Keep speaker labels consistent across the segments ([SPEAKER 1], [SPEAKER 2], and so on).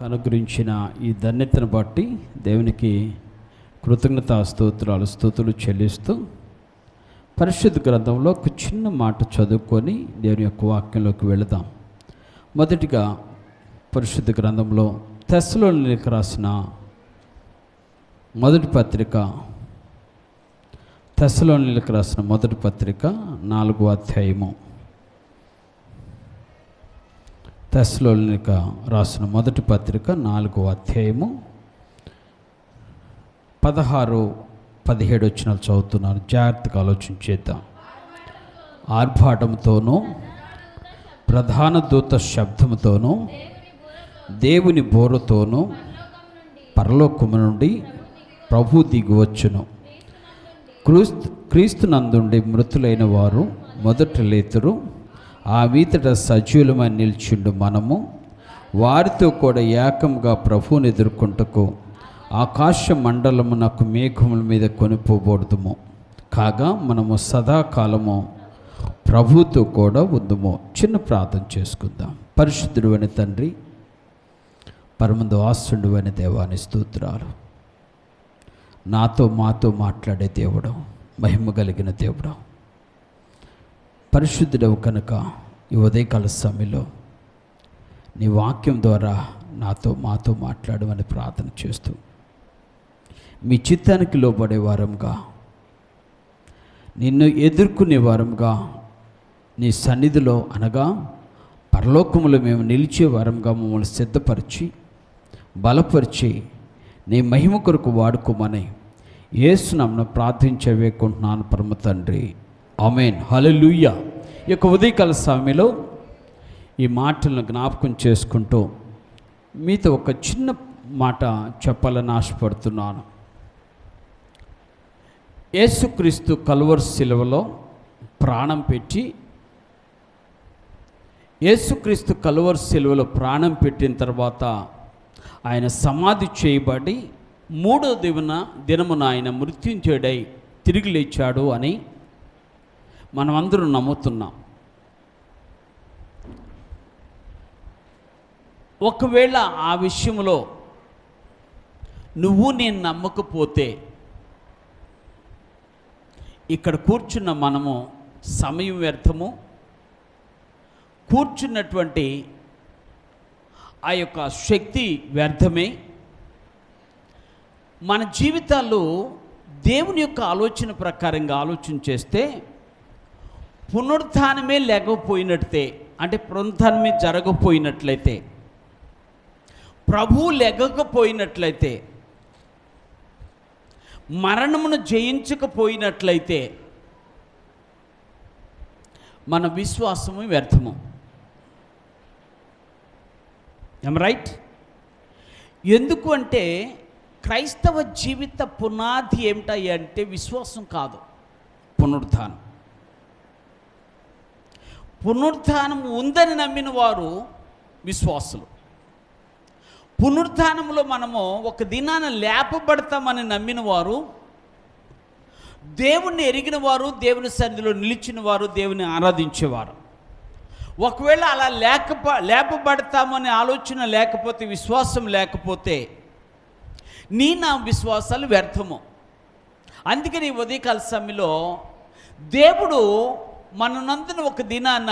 [SPEAKER 1] అనుగ్రహించిన ఈ ధన్యతను బట్టి దేవునికి స్తుతులు చెల్లిస్తూ పరిశుద్ధ గ్రంథంలో ఒక చిన్న మాట చదువుకొని దేవుని యొక్క వాక్యంలోకి వెళదాం. మొదటిగా పరిశుద్ధ గ్రంథంలో తెస్సలోనికీయులకు రాసిన మొదటి పత్రిక 4వ అధ్యాయము. తెస్సలోనిక రాసిన మొదటి పత్రిక 4వ అధ్యాయము 16-17 వచనాలు చదువుతున్నాను. జాగ్రత్తగా ఆలోచించేద్దాం. ఆర్భాటంతోనూ ప్రధాన దూత శబ్దముతోనూ దేవుని బోరతోనూ పరలోకము నుండి ప్రభు దిగివచ్చును. క్రీస్తునందుండి మృతులైన వారు మొదట లేతురు. ఆ మీదట సజీవులమై నిల్చుండు మనము వారితో కూడా ఏకంగా ప్రభువుని ఎదుర్కొంటకు ఆకాశ మండలమునకు మేఘముల మీద కొనిపోబడుదుము. కాగా మనము సదాకాలము ప్రభువుతో కూడా ఉందుము. చిన్న ప్రార్థన చేసుకుందాం. పరిశుద్ధుడు అని తండ్రి, పరమందు ఆస్తుడు అని దేవాని స్తోత్రాలు. నాతో మాతో మాట్లాడే దేవుడు, మహిమ కలిగిన దేవుడు, పరిశుద్ధుడవు కనుక ఈ ఉదయకాల సమయంలో నీ వాక్యం ద్వారా నాతో మాతో మాట్లాడమని ప్రార్థన చేస్తూ మీ చిత్తానికి లోబడే వారంగా, నిన్ను ఎదుర్కొనే వారంగా, నీ సన్నిధిలో అనగా పరలోకములో మేము నిలిచే వారంగా మమ్మల్ని సిద్ధపరిచి బలపరిచి నీ మహిమ కొరకు వాడుకోమని యేసు నామమున ప్రార్థించే వేడుకుంటున్నాను పరమ తండ్రి, ఆమేన్. హల్లెలూయా. ఈ యొక్క ఉదయకాల సమయంలో ఈ మాటలను జ్ఞాపకం చేసుకుంటూ మీతో ఒక చిన్న మాట చెప్పాలని ఆశపడుతున్నాను. యేసుక్రీస్తు కల్వరి శిలువలో ప్రాణం పెట్టి, యేసుక్రీస్తు కల్వరి శిలువలో ప్రాణం పెట్టిన తర్వాత ఆయన సమాధి చేయబడి 3వ దినమున ఆయన మృత్యుంజయుడై తిరిగి లేచాడు అని మనమందరం నమ్ముతున్నాం. ఒకవేళ ఆ విషయంలో నువ్వు నేను నమ్మకపోతే ఇక్కడ కూర్చున్న మనము సమయం వ్యర్థము, కూర్చున్నటువంటి ఆ యొక్క శక్తి వ్యర్థమే. మన జీవితాల్లో దేవుని యొక్క ఆలోచన ప్రకారంగా ఆలోచన చేస్తే పునరుత్థానమే లేకపోయినట్లయితే, అంటే పునరుత్థానమే జరగకపోయినట్లయితే, ప్రభువు లెగకపోయినట్లయితే, మరణమును జయించకపోయినట్లయితే మన విశ్వాసము వ్యర్థము. I'm right? ఎందుకు అంటే క్రైస్తవ జీవిత పునాది ఏమిటాయి అంటే విశ్వాసం కాదు, పునరుత్థానం. పునరుత్థానం ఉందని నమ్మిన వారు విశ్వాసులు. పునరుత్థానంలో మనము ఒక దినాన లేపబడతామని నమ్మిన వారు, దేవుణ్ణి ఎరిగిన వారు, దేవుని సన్నిధిలో నిలిచిన వారు, దేవుని ఆరాధించేవారు. ఒకవేళ అలా లేపబడతామనే ఆలోచన లేకపోతే, విశ్వాసం లేకపోతే నా విశ్వాసాలు వ్యర్థము. అందుకని ఈ ఉదయకాల సమయంలో దేవుడు మనందరిని ఒక దినాన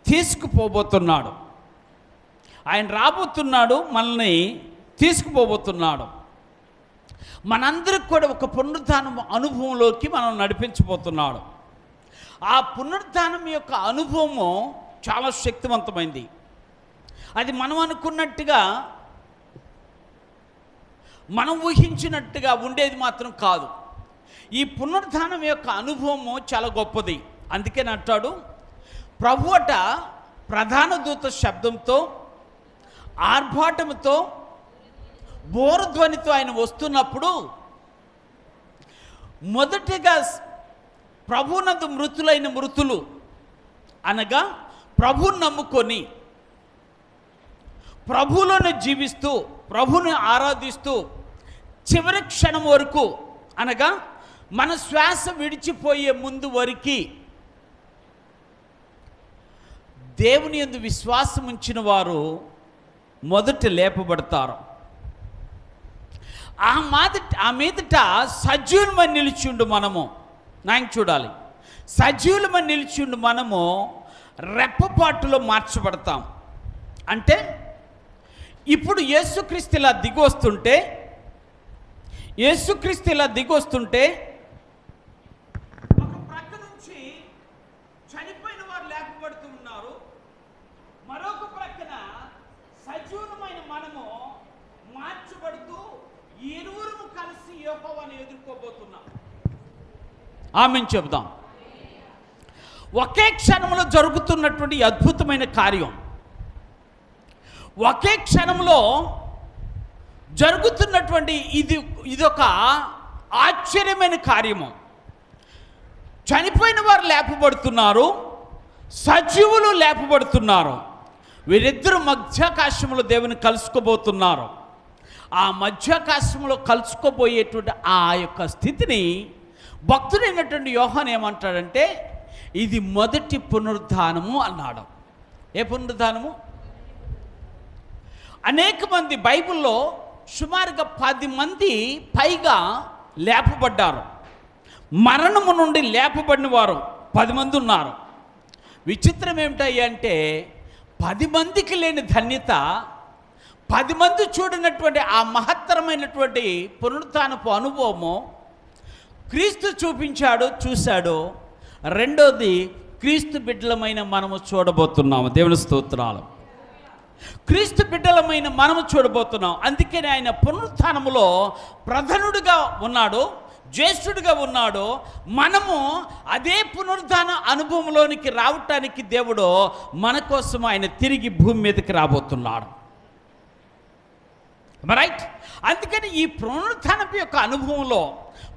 [SPEAKER 1] తీసుకుపోబోతున్నాడు. ఆయన రాబోతున్నాడు, మనల్ని తీసుకుపోబోతున్నాడు. మనందరికి కూడా ఒక పునరుత్థానం అనుభవంలోకి మనం నడిపించబోతున్నాడు. ఆ పునరుత్థానం యొక్క అనుభవము చాలా శక్తివంతమైంది. అది మనం అనుకున్నట్టుగా, మనం ఊహించినట్టుగా ఉండేది మాత్రం కాదు. ఈ పునరుత్థానం యొక్క అనుభవము చాలా గొప్పది. అందుకే అంటాడు, ప్రభువట ప్రధాన దూత శబ్దంతో, ఆర్భాటముతో, బోరధ్వనితో ఆయన వస్తున్నప్పుడు మొదటిగా ప్రభునందు మృతులైన మృతులు అనగా ప్రభువుని నమ్ముకొని ప్రభువులోనే జీవిస్తూ ప్రభువుని ఆరాధిస్తూ చివరి క్షణం వరకు, అనగా మన శ్వాస విడిచిపోయే ముందు వరకు దేవుని యందు విశ్వాసం ఉంచిన వారు మొదట లేపబడతారు. ఆ మీదట సజీవులమని నిలిచిండు మనము. నాకు చూడాలి, సజీవులమని నిలిచిండు మనము రెప్పపాటులో మార్చబడతాం. అంటే ఇప్పుడు యేసుక్రీస్తు ఇలా దిగొస్తుంటే ఒక ప్రక్క నుంచి చనిపోయిన వారు లేపబడుతూ ఉన్నారు, మరొక ప్రక్కన సజీవమైన మనము మార్చబడుతూ ఇరువురు కలిసి యెహోవాను ఎదుర్కోబోతున్నాం. ఆమేన్ చెప్దాం. ఒకే క్షణంలో జరుగుతున్నటువంటి అద్భుతమైన కార్యం, ఒకే క్షణంలో జరుగుతున్నటువంటి ఇదొక ఆశ్చర్యమైన కార్యము. చనిపోయిన వారు లేపబడుతున్నారు, సజీవులు లేపబడుతున్నారు. వీరిద్దరు మధ్యాకాశంలో దేవుని కలుసుకోబోతున్నారు. ఆ మధ్యాకాశంలో కలుసుకోబోయేటువంటి ఆ యొక్క స్థితిని భక్తుడైనటువంటి యోహాను ఏమంటాడంటే, ఇది మొదటి పునరుద్ధానము అన్నాడు. ఏ పునరుద్ధానము? అనేక మంది బైబిల్లో సుమారుగా 10 మంది పైగా లేపబడ్డారు. మరణము నుండి లేపబడిన వారు 10 మంది ఉన్నారు. విచిత్రం ఏమిటంటే 10 మందికి లేని ధన్యత, 10 మంది చూడనటువంటి ఆ మహత్తరమైనటువంటి పునరుత్థానపు అనుభవము క్రీస్తు చూశాడు. రెండోది, క్రీస్తు బిడ్డలమైన మనము చూడబోతున్నాము. దేవుని స్తోత్రాలు. క్రీస్తు బిడ్డలమైన మనము చూడబోతున్నాం. అందుకని ఆయన పునరుత్థానములో ప్రధానుడిగా ఉన్నాడు, జ్యేష్ఠుడిగా ఉన్నాడు. మనము అదే పునరుద్ధాన అనుభవంలోనికి రావటానికి దేవుడు మన కోసం ఆయన తిరిగి భూమి మీదకి రాబోతున్నాడు. రైట్? అందుకని ఈ పునరుత్థానం యొక్క అనుభవంలో,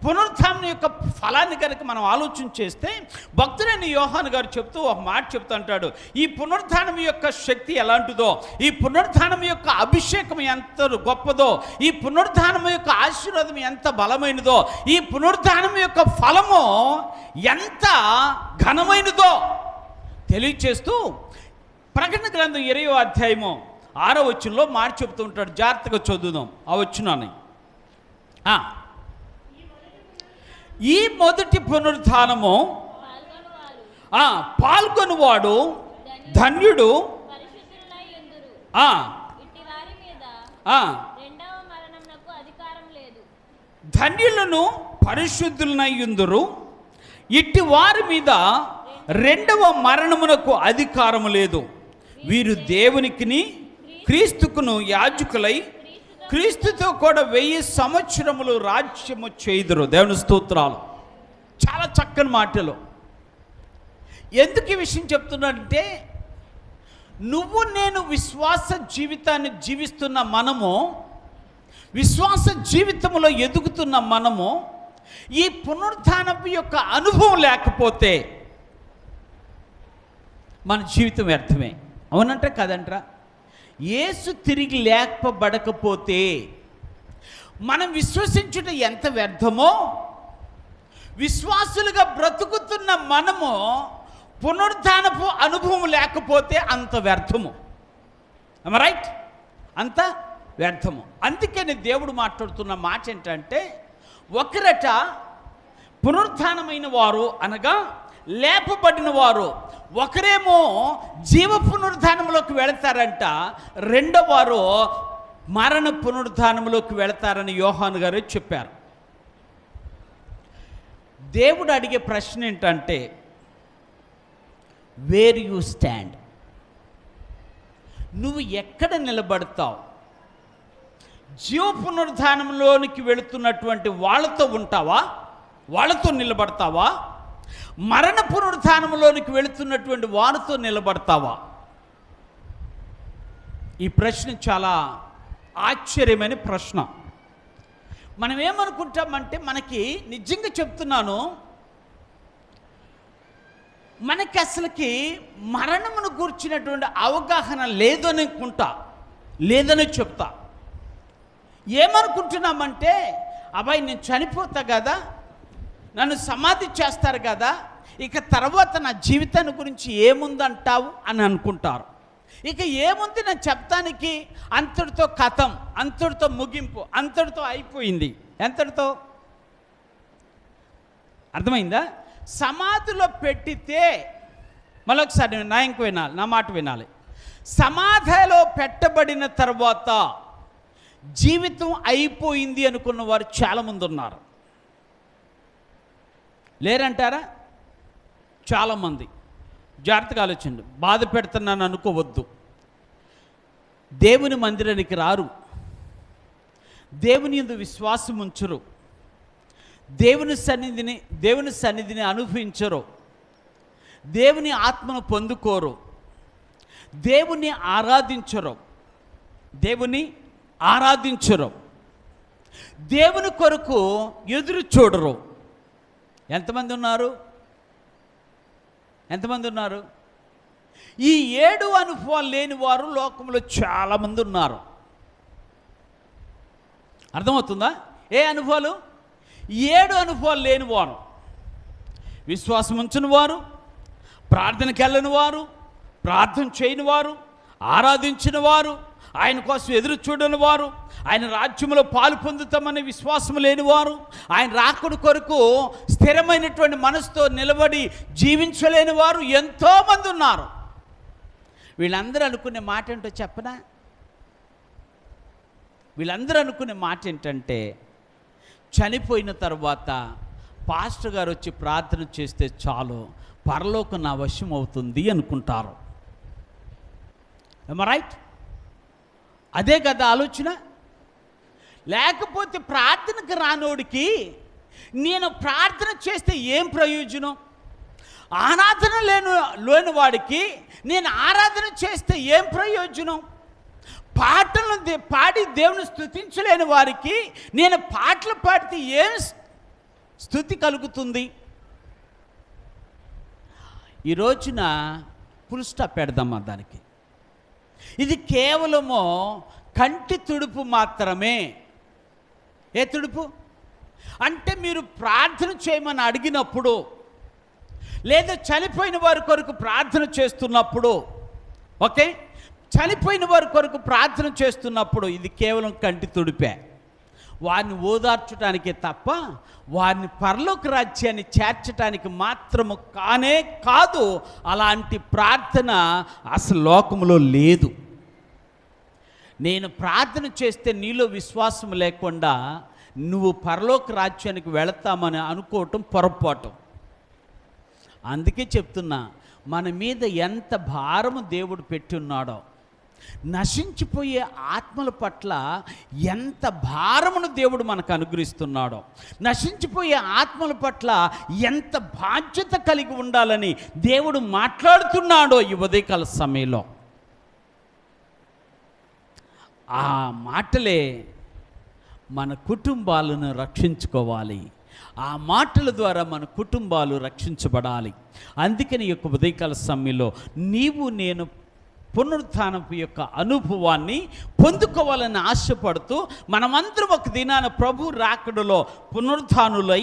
[SPEAKER 1] పునరుత్థానం యొక్క ఫలాన్ని కనుక మనం ఆలోచన చేస్తే, భక్తుడైన యోహాను గారు చెప్తూ ఒక మాట చెప్తూ అంటాడు, ఈ పునరుత్థానం యొక్క శక్తి ఎలాంటిదో, ఈ పునరుత్థానం యొక్క అభిషేకం ఎంత గొప్పదో, ఈ పునరుత్థానం యొక్క ఆశీర్వాదం ఎంత బలమైనదో, ఈ పునరుత్థానం యొక్క ఫలము ఎంత ఘనమైనదో తెలియచేస్తూ ప్రకటన గ్రంథం 20వ అధ్యాయము 6వ వచనంలో మాట చెప్తూ ఉంటాడు. జాగ్రత్తగా చదువుదాం ఆ వచనాన్ని. ఈ మొదటి పునరుత్థానము పాల్గొనువాడు ధన్యుడు, ధన్యులను పరిశుద్ధులనై యుందురు, ఇట్టి వారి మీద రెండవ మరణమునకు అధికారము లేదు. వీరు దేవునికిని క్రీస్తుకును యాజకులై క్రీస్తుతో కూడా 1000 సంవత్సరములు రాజ్యము చేయుదురు. దేవుని స్తోత్రాలు. చాలా చక్కని మాటలు. ఎందుకు ఈ విషయం చెప్తున్నానంటే, నువ్వు నేను విశ్వాస జీవితాన్ని జీవిస్తున్న మనము, విశ్వాస జీవితంలో ఎదుగుతున్న మనము, ఈ పునరుత్థానపు యొక్క అనుభవం లేకపోతే మన జీవితం వ్యర్థమే. అవునంటే కాదంటారా? యేసు తిరిగి లేపబడకపోతే మనం విశ్వసించుట ఎంత వ్యర్థమో, విశ్వాసులుగా బ్రతుకుతున్న మనము పునరుత్థానపు అనుభవం లేకపోతే అంత వ్యర్థము. రైట్? అంత వ్యర్థము. అందుకని దేవుడు మాట్లాడుతున్న మాట ఏంటంటే, ఒకరట పునరుత్థానమైన వారు అనగా లేపబడిన వారు, ఒకరేమో జీవ పునరుద్ధానంలోకి వెళతారంట, రెండో వారు మరణ పునరుద్ధానంలోకి వెళతారని యోహాను గారు చెప్పారు. దేవుడు అడిగే ప్రశ్న ఏంటంటే, వేర్ యూ స్టాండ్? నువ్వు ఎక్కడ నిలబడతావు? జీవ పునరుద్ధానంలోనికి వెళుతున్నటువంటి వాళ్ళతో ఉంటావా? వాళ్ళతో నిలబడతావా? మరణ పునరుత్థానంలోనికి వెళుతున్నటువంటి వారితో నిలబడతావా? ఈ ప్రశ్న చాలా ఆశ్చర్యమైన ప్రశ్న. మనం ఏమనుకుంటామంటే, మనకి నిజంగా చెప్తున్నాను, మనకి అసలుకి మరణమును గూర్చినటువంటి అవగాహన లేదని చెప్తా. ఏమనుకుంటున్నామంటే, అబ్బాయి నేను చనిపోతా కదా, నన్ను సమాధి చేస్తారు కదా, ఇక తర్వాత నా జీవితాన్ని గురించి ఏముందంటావు అని అనుకుంటారు. ఇక ఏముంది నేను చెప్తానికి, అంతటితో కథం, అంతటితో ముగింపు, అంతటితో అయిపోయింది. ఎంతటితో? అర్థమైందా? సమాధిలో పెట్టితే, మరొకసారి నా ఇంక వినాలి, నా మాట వినాలి. సమాధిలో పెట్టబడిన తర్వాత జీవితం అయిపోయింది అనుకున్న వారు చాలామంది ఉన్నారు. లేరంటారా? చాలామంది. జాగ్రత్తగా ఆలోచించండి. బాధ పెడుతున్నాను అనుకోవద్దు. దేవుని మందిరానికి రారు, దేవుని యందు విశ్వాసం ఉంచరు, దేవుని సన్నిధిని అనుభవించరు, దేవుని ఆత్మను పొందుకోరు, దేవుని ఆరాధించరు, దేవుని కొరకు ఎదురు చూడరు. ఎంతమంది ఉన్నారు? ఈ 7 అనుభవాలు లేని వారు లోకంలో చాలామంది ఉన్నారు. అర్థమవుతుందా? ఏ అనుభవాలు? 7 అనుభవాలు లేని వారు: విశ్వాసం ఉంచని వారు, ప్రార్థనకి వెళ్ళని వారు, ప్రార్థన చేయని వారు, ఆరాధించిన వారు, ఆయన కోసం ఎదురు చూడని వారు, ఆయన రాజ్యంలో పాలు పొందుతామనే విశ్వాసం లేనివారు, ఆయన రాకడ కొరకు స్థిరమైనటువంటి మనసుతో నిలబడి జీవించలేని వారు ఎంతోమంది ఉన్నారు. వీళ్ళందరూ అనుకునే మాట ఏంటో చెప్పనా? వీళ్ళందరూ అనుకునే మాట ఏంటంటే, చనిపోయిన తర్వాత పాస్టర్ గారు వచ్చి ప్రార్థన చేస్తే చాలు, పరలోకం నా వశం అవుతుంది అనుకుంటారు. ఏమ రైట్? అదే కదా ఆలోచన. లేకపోతే ప్రార్థనకు రానోడికి నేను ప్రార్థన చేస్తే ఏం ప్రయోజనం? ఆరాధన లేని వాడికి నేను ఆరాధన చేస్తే ఏం ప్రయోజనం? పాటలను పాడి దేవుని స్తుతించలేని వారికి నేను పాటలు పాడితే ఏం స్తుతి కలుగుతుంది? ఈ రోజున ఫుల్ స్టాప్ పెడదామా దానికి. ఇది కేవలము కంటి తుడుపు మాత్రమే. ఏ తుడుపు అంటే, మీరు ప్రార్థన చేయమని అడిగినప్పుడు, లేదా చనిపోయిన వారి కొరకు ప్రార్థన చేస్తున్నప్పుడు, ఓకే, చనిపోయిన వారి కొరకు ప్రార్థన చేస్తున్నప్పుడు ఇది కేవలం కంటి తుడిపే. వారిని ఓదార్చడానికే తప్ప వారిని పరలోక రాజ్యాన్ని చేర్చడానికి మాత్రము కానే కాదు. అలాంటి ప్రార్థన అసలు లోకములో లేదు. నేను ప్రార్థన చేస్తే నీలో విశ్వాసం లేకుండా నువ్వు పరలోక రాజ్యానికి వెళతామని అనుకోవటం పొరపాటు. అందుకే చెప్తున్నా, మన మీద ఎంత భారము దేవుడు పెట్టున్నాడో, నశించిపోయే ఆత్మల పట్ల ఎంత భారమును దేవుడు మనకు అనుగ్రహిస్తున్నాడో, నశించిపోయే ఆత్మల పట్ల ఎంత బాధ్యత కలిగి ఉండాలని దేవుడు మాట్లాడుతున్నాడో ఈ ఉదయకాల సమయంలో. ఆ మాటలే మన కుటుంబాలను రక్షించుకోవాలి. ఆ మాటల ద్వారా మన కుటుంబాలు రక్షించబడాలి. అందుకని ఈ యొక్క ఉదయకాల సమయంలో నీవు నేను పునరుత్థానపు యొక్క అనుభవాన్ని పొందుకోవాలని ఆశపడుతూ, మనమందరం ఒక దినాన ప్రభు రాకడలో పునరుత్థానులై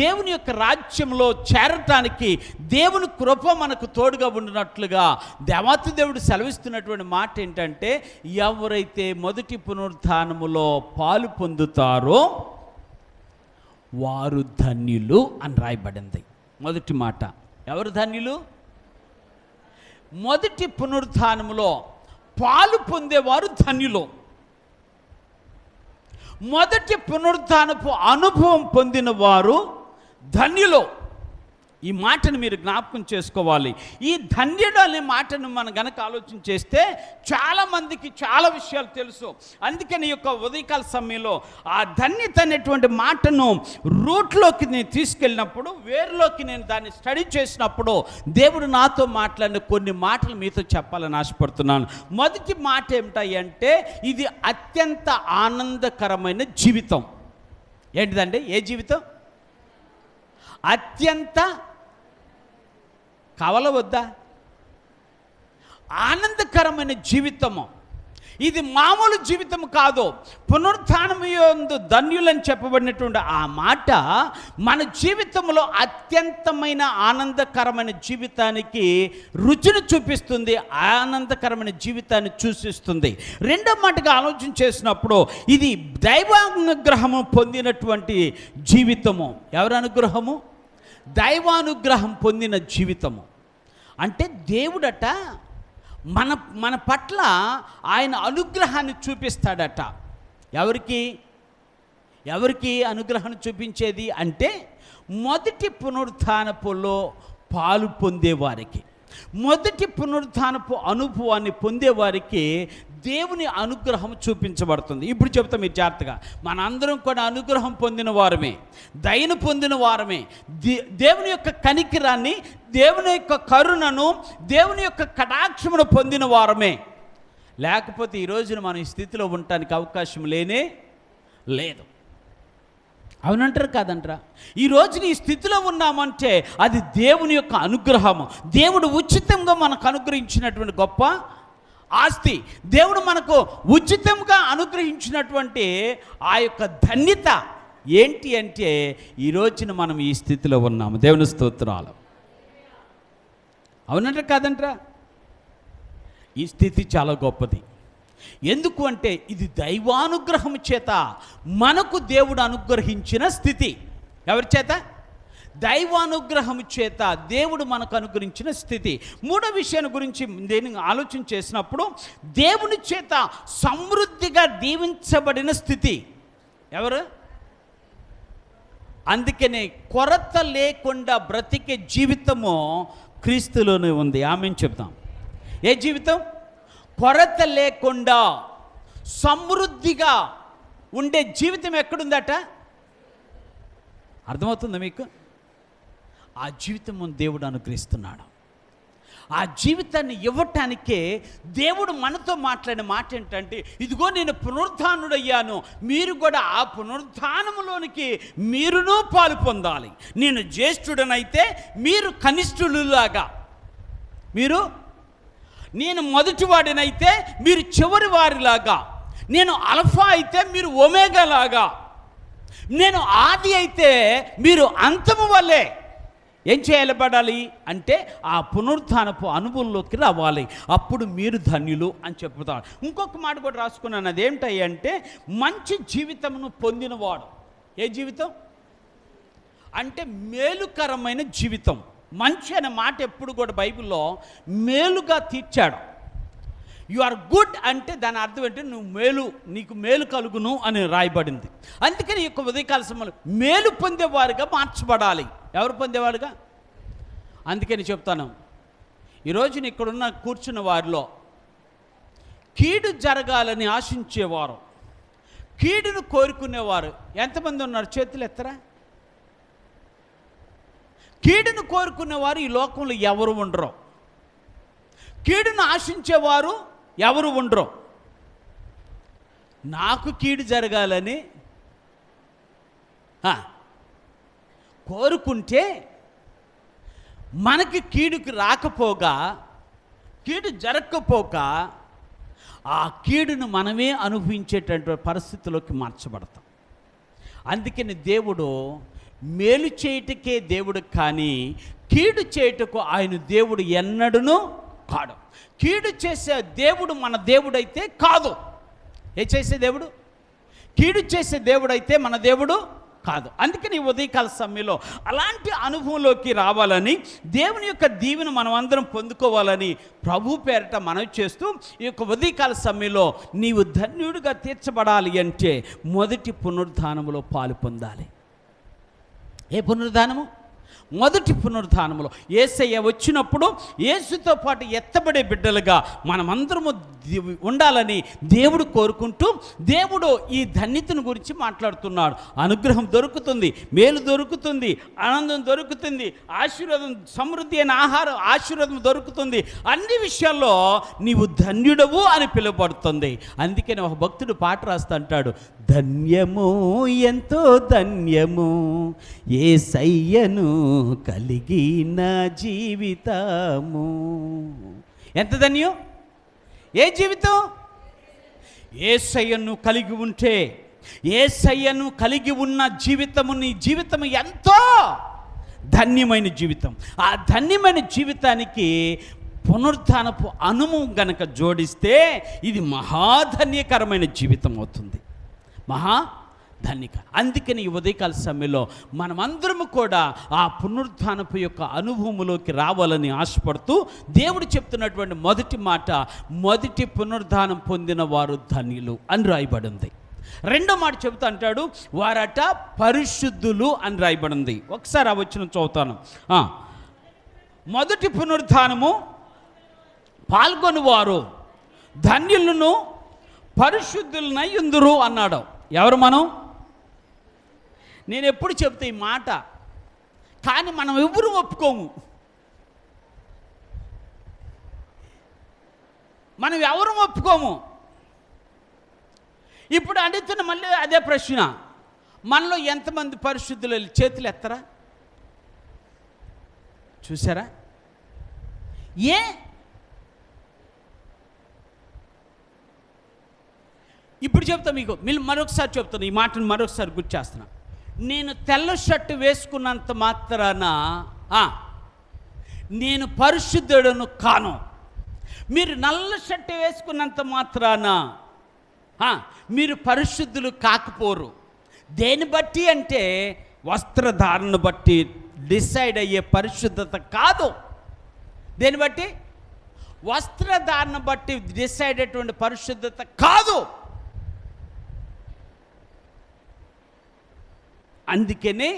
[SPEAKER 1] దేవుని యొక్క రాజ్యంలో చేరటానికి దేవుని కృప మనకు తోడుగా ఉండినట్లుగా దేవాతి దేవుడు సెలవిస్తున్నటువంటి మాట ఏంటంటే, ఎవరైతే మొదటి పునరుత్థానములో పాలు పొందుతారో వారు ధన్యులు అని రాయబడింది. మొదటి మాట, ఎవరు ధన్యులు? మొదటి పునరుత్థానములో పాలు పొందేవారు ధన్యులు. మొదటి పునరుత్థానపు అనుభవం పొందిన వారు ధన్యులు. ఈ మాటను మీరు జ్ఞాపకం చేసుకోవాలి. ఈ ధన్యుడు అనే మాటను మనం గనక ఆలోచన చేస్తే చాలామందికి చాలా విషయాలు తెలుసు. అందుకని ఈ యొక్క ఉదయకాల సమయంలో ఆ ధన్యత అనేటువంటి మాటను రూట్లోకి నేను తీసుకెళ్ళినప్పుడు, వేరులోకి నేను దాన్ని స్టడీ చేసినప్పుడు దేవుడు నాతో మాట్లాడిన కొన్ని మాటలు మీతో చెప్పాలని ఆశపడుతున్నాను. మొదటి మాట ఏమిటంటే, ఇది అత్యంత ఆనందకరమైన జీవితం. ఏంటిదండి? ఏ జీవితం? అత్యంత కావాలా వద్దా? ఆనందకరమైన జీవితము. ఇది మామూలు జీవితం కాదు. పునరుత్థానము యందు ధన్యులని చెప్పబడినటువంటి ఆ మాట మన జీవితంలో అత్యంతమైన ఆనందకరమైన జీవితానికి రుచిని చూపిస్తుంది, ఆనందకరమైన జీవితాన్ని సూచిస్తుంది. రెండో మాటగా ఆలోచన చేసినప్పుడు ఇది దైవానుగ్రహము పొందినటువంటి జీవితము. ఎవరి అనుగ్రహము? దైవానుగ్రహం పొందిన జీవితము. అంటే దేవుడట మన పట్ల ఆయన అనుగ్రహాన్ని చూపిస్తాడట. ఎవరికి అనుగ్రహాన్ని చూపించేది అంటే మొదటి పునరుత్థానపులో పాలు పొందేవారికి, మొదటి పునరుత్థానపు అనుభవాన్ని పొందేవారికి దేవుని అనుగ్రహం చూపించబడుతుంది. ఇప్పుడు చెప్తాం మీరు జాగ్రత్తగా, మనందరం కూడా అనుగ్రహం పొందిన వారమే, దయను పొందిన వారమే. దేవుని యొక్క కనికిరాన్ని, దేవుని యొక్క కరుణను, దేవుని యొక్క కటాక్షమును పొందిన వారమే. లేకపోతే ఈ రోజున మనం ఈ స్థితిలో ఉండటానికి అవకాశం లేనే లేదు. అవునంటారు కాదంటారా? ఈ రోజున ఈ స్థితిలో ఉన్నామంటే అది దేవుని యొక్క అనుగ్రహము. దేవుడు ఉచితంగా మనకు అనుగ్రహించినటువంటి గొప్ప ఆస్తి. దేవుడు మనకు ఉచితంగా అనుగ్రహించినటువంటి ఆ యొక్క ధన్యత ఏంటి అంటే ఈ రోజున మనం ఈ స్థితిలో ఉన్నాము. దేవుని స్తోత్రాలు. అవునంటారు కాదంటారా? ఈ స్థితి చాలా గొప్పది. ఎందుకు అంటే ఇది దైవానుగ్రహం చేత మనకు దేవుడు అనుగ్రహించిన స్థితి. ఎవరి చేత? దైవానుగ్రహం చేత దేవుడు మనకు అనుగ్రహించిన స్థితి. మూడో విషయాన్ని గురించి నేను ఆలోచన చేసినప్పుడు దేవుని చేత సమృద్ధిగా దీవించబడిన స్థితి. ఎవరు? అందుకనే కొరత లేకుండా బ్రతికే జీవితము క్రీస్తులోనే ఉంది. ఆమేన్ చెప్తాం. ఏ జీవితం? కొరత లేకుండా సమృద్ధిగా ఉండే జీవితం ఎక్కడుందట? అర్థమవుతుందా మీకు? ఆ జీవితం దేవుడు అనుగ్రహిస్తున్నాడు. ఆ జీవితాన్ని ఇవ్వటానికే దేవుడు మనతో మాట్లాడిన మాట ఏంటంటే, ఇదిగో నేను పునరుత్థానుడయ్యాను, మీరు కూడా ఆ పునరుత్థానములోనికి మీరును పాలు పొందాలి. నేను జ్యేష్ఠుడనైతే మీరు కనిష్ఠులులాగా, నేను మొదటివాడినైతే మీరు చివరి వారిలాగా, నేను అల్ఫా అయితే మీరు ఒమేగా లాగా, నేను ఆది అయితే మీరు అంతము వల్లే ఏం చేయబడాలి అంటే ఆ పునరుత్థానపు అనుభవంలోకి రావాలి. అప్పుడు మీరు ధన్యులు అని చెప్తాడు. ఇంకొక మాట కూడా రాసుకున్నాను. అదేంటి అంటే మంచి జీవితమును పొందినవాడు. ఏ జీవితం అంటే మేలుకరమైన జీవితం. మంచి అనే మాట ఎప్పుడు కూడా బైబిల్లో మేలుగా తీర్చాడు. యు ఆర్ గుడ్ అంటే దాని అర్థం ఏంటంటే నువ్వు మేలు, నీకు మేలు కలుగును అని రాయబడింది. అందుకని ఈ యొక్క ఉదయకాల సమయంలో మేలు పొందేవారుగా మార్చబడాలి. ఎవరు పొందేవారుగా? అందుకని చెప్తాను, ఈరోజు ఇక్కడున్న కూర్చున్న వారిలో కీడు జరగాలని ఆశించేవారు, కీడును కోరుకునేవారు ఎంతమంది ఉన్నారు? చేతులు ఎత్తరా. కీడును కోరుకునేవారు ఈ లోకంలో ఎవరు ఉండరు. కీడును ఆశించేవారు ఎవరు ఉండరు. నాకు కీడు జరగాలని కోరుకుంటే మనకి కీడుకి రాకపోగా, కీడు జరగకపోగా ఆ కీడును మనమే అనుభవించేటటువంటి పరిస్థితిలోకి మార్చబడతాం. అందుకని దేవుడు మేలు చేయుటకే దేవుడు కానీ కీడు చేయుటకు ఆయన దేవుడు ఎన్నడూను కాడు. కీడు చేసే దేవుడు మన దేవుడైతే కాదు. ఏ చేసే దేవుడు? కీడు చేసే దేవుడైతే మన దేవుడు కాదు. అందుకని ఉదయకాల సమయంలో అలాంటి అనుభవంలోకి రావాలని, దేవుని యొక్క దీవెన మనం అందరం పొందుకోవాలని ప్రభు పేరట మనవి చేస్తూ ఈ యొక్క ఉదయకాల సమయంలో నీవు ధన్యుడిగా తీర్చబడాలి అంటే మొదటి పునరుత్థానములో పాలు పొందాలి. ఏ పునరుత్థానము? మొదటి పునరుత్థానములో యేసయ్య వచ్చినప్పుడు యేసుతో పాటు ఎత్తబడే బిడ్డలుగా మనమందరము ఉండాలని దేవుడు కోరుకుంటూ దేవుడు ఈ ధన్యతను గురించి మాట్లాడుతున్నాడు. అనుగ్రహం దొరుకుతుంది, మేలు దొరుకుతుంది, ఆనందం దొరుకుతుంది, ఆశీర్వాదం, సమృద్ధి అయిన ఆహారం, ఆశీర్వాదం దొరుకుతుంది. అన్ని విషయాల్లో నీవు ధన్యుడవు అని పిలువబడుతుంది. అందుకని ఒక భక్తుడు పాట రాస్తా అంటాడు, ధన్యము ఎంతో ధన్యము యేసయ్యను కలిగిన జీవితము. ఎంత ధన్యం! ఏ జీవితం? యేసయ్యను కలిగి ఉంటే, యేసయ్యను కలిగి ఉన్న జీవితము నీ జీవితం ఎంతో ధన్యమైన జీవితం. ఆ ధన్యమైన జీవితానికి పునరుద్ధానపు అనుభవం గనక జోడిస్తే ఇది మహాధన్యకరమైన జీవితం అవుతుంది, మహాధన్యక. అందుకని ఈ ఉదయకాల సమయంలో మనమందరము కూడా ఆ పునరుద్ధానపు యొక్క అనుభవంలోకి రావాలని ఆశపడుతూ దేవుడు చెప్తున్నటువంటి మొదటి మాట, మొదటి పునరుద్ధానం పొందిన వారు ధన్యులు అని రాయబడింది. రెండో మాట చెబుతా అంటాడు, వారట పరిశుద్ధులు అని రాయబడింది. ఒకసారి ఆ వచనం చదువుతాను. మొదటి పునరుద్ధానము పాల్గొని వారు ధన్యులను పరిశుద్ధులనై యుందురు అన్నాడు. ఎవరు మనం? నేను ఎప్పుడు చెప్తే ఈ మాట, కానీ మనం ఎవరు ఒప్పుకోము. మనం ఎవరు ఒప్పుకోము. ఇప్పుడు అడుగుతున్న మళ్ళీ అదే ప్రశ్న, మనలో ఎంతమంది పరిశుద్ధులు చేతులు ఎత్తరా? చూసారా? ఏ ఇప్పుడు చెప్తా మీకు, మరొకసారి చెప్తాను, ఈ మాటను మరొకసారి గుర్తు చేస్తున్నా. నేను తెల్ల షర్టు వేసుకున్నంత మాత్రాన నేను పరిశుద్ధుడను కాను. మీరు నల్ల షర్టు వేసుకున్నంత మాత్రాన మీరు పరిశుద్ధులు కాకపోరు. దేని బట్టి అంటే వస్త్రధారణ బట్టి డిసైడ్ అయ్యే పరిశుద్ధత కాదు. దేని బట్టి? వస్త్రధారణ బట్టి డిసైడ్ అయ్యేటువంటి పరిశుద్ధత కాదు. అందుకనే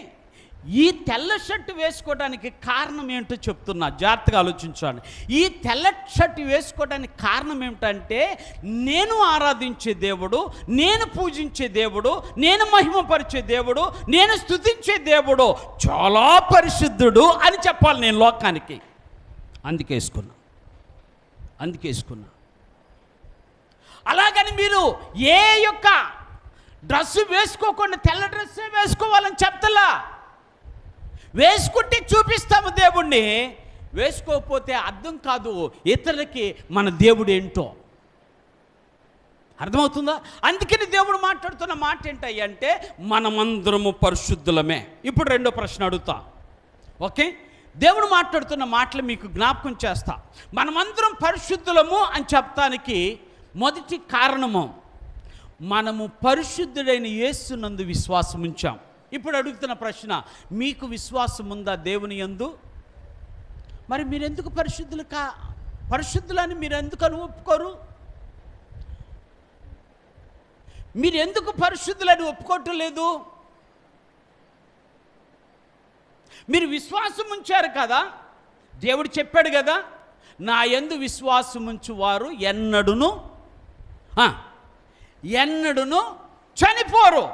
[SPEAKER 1] ఈ తెల్ల షర్టు వేసుకోవడానికి కారణం ఏమిటో చెప్తున్నా, జాగ్రత్తగా ఆలోచించాను. ఈ తెల్ల షర్టు వేసుకోవడానికి కారణం ఏమిటంటే, నేను ఆరాధించే దేవుడు, నేను పూజించే దేవుడు, నేను మహిమపరిచే దేవుడు, నేను స్తుతించే దేవుడు చాలా పరిశుద్ధుడు అని చెప్పాలి నేను లోకానికి. అందుకే వేసుకున్నా. అలాగని మీరు ఏ యొక్క డ్రెస్సు వేసుకోకుండా తెల్ల డ్రెస్సే వేసుకోవాలని చెప్తలా. వేసుకుంటే చూపిస్తాము దేవుణ్ణి, వేసుకోకపోతే అర్థం కాదు ఇతరులకి మన దేవుడు ఏంటో. అర్థమవుతుందా? అందుకని దేవుడు మాట్లాడుతున్న మాట ఏంటంటే మనమందరము పరిశుద్ధులమే. ఇప్పుడు రెండో ప్రశ్న అడుగుతా, ఓకే? దేవుడు మాట్లాడుతున్న మాటలు మీకు జ్ఞాపకం చేస్తా. మనమందరం పరిశుద్ధులము అని చెప్పడానికి మొదటి కారణము, మనము పరిశుద్ధుడైన యేసునందు విశ్వాసం ఉంచాం. ఇప్పుడు అడుగుతున్న ప్రశ్న, మీకు విశ్వాసం ఉందా దేవుని యందు? మరి మీరెందుకు పరిశుద్ధులని మీరు ఎందుకు ఒప్పుకోరు? మీరు ఎందుకు పరిశుద్ధులని ఒప్పుకోవటం లేదు? మీరు విశ్వాసం ఉంచారు కదా, దేవుడు చెప్పాడు కదా, నా యందు విశ్వాసం ఉంచువారు ఎన్నడును చనిపోరు,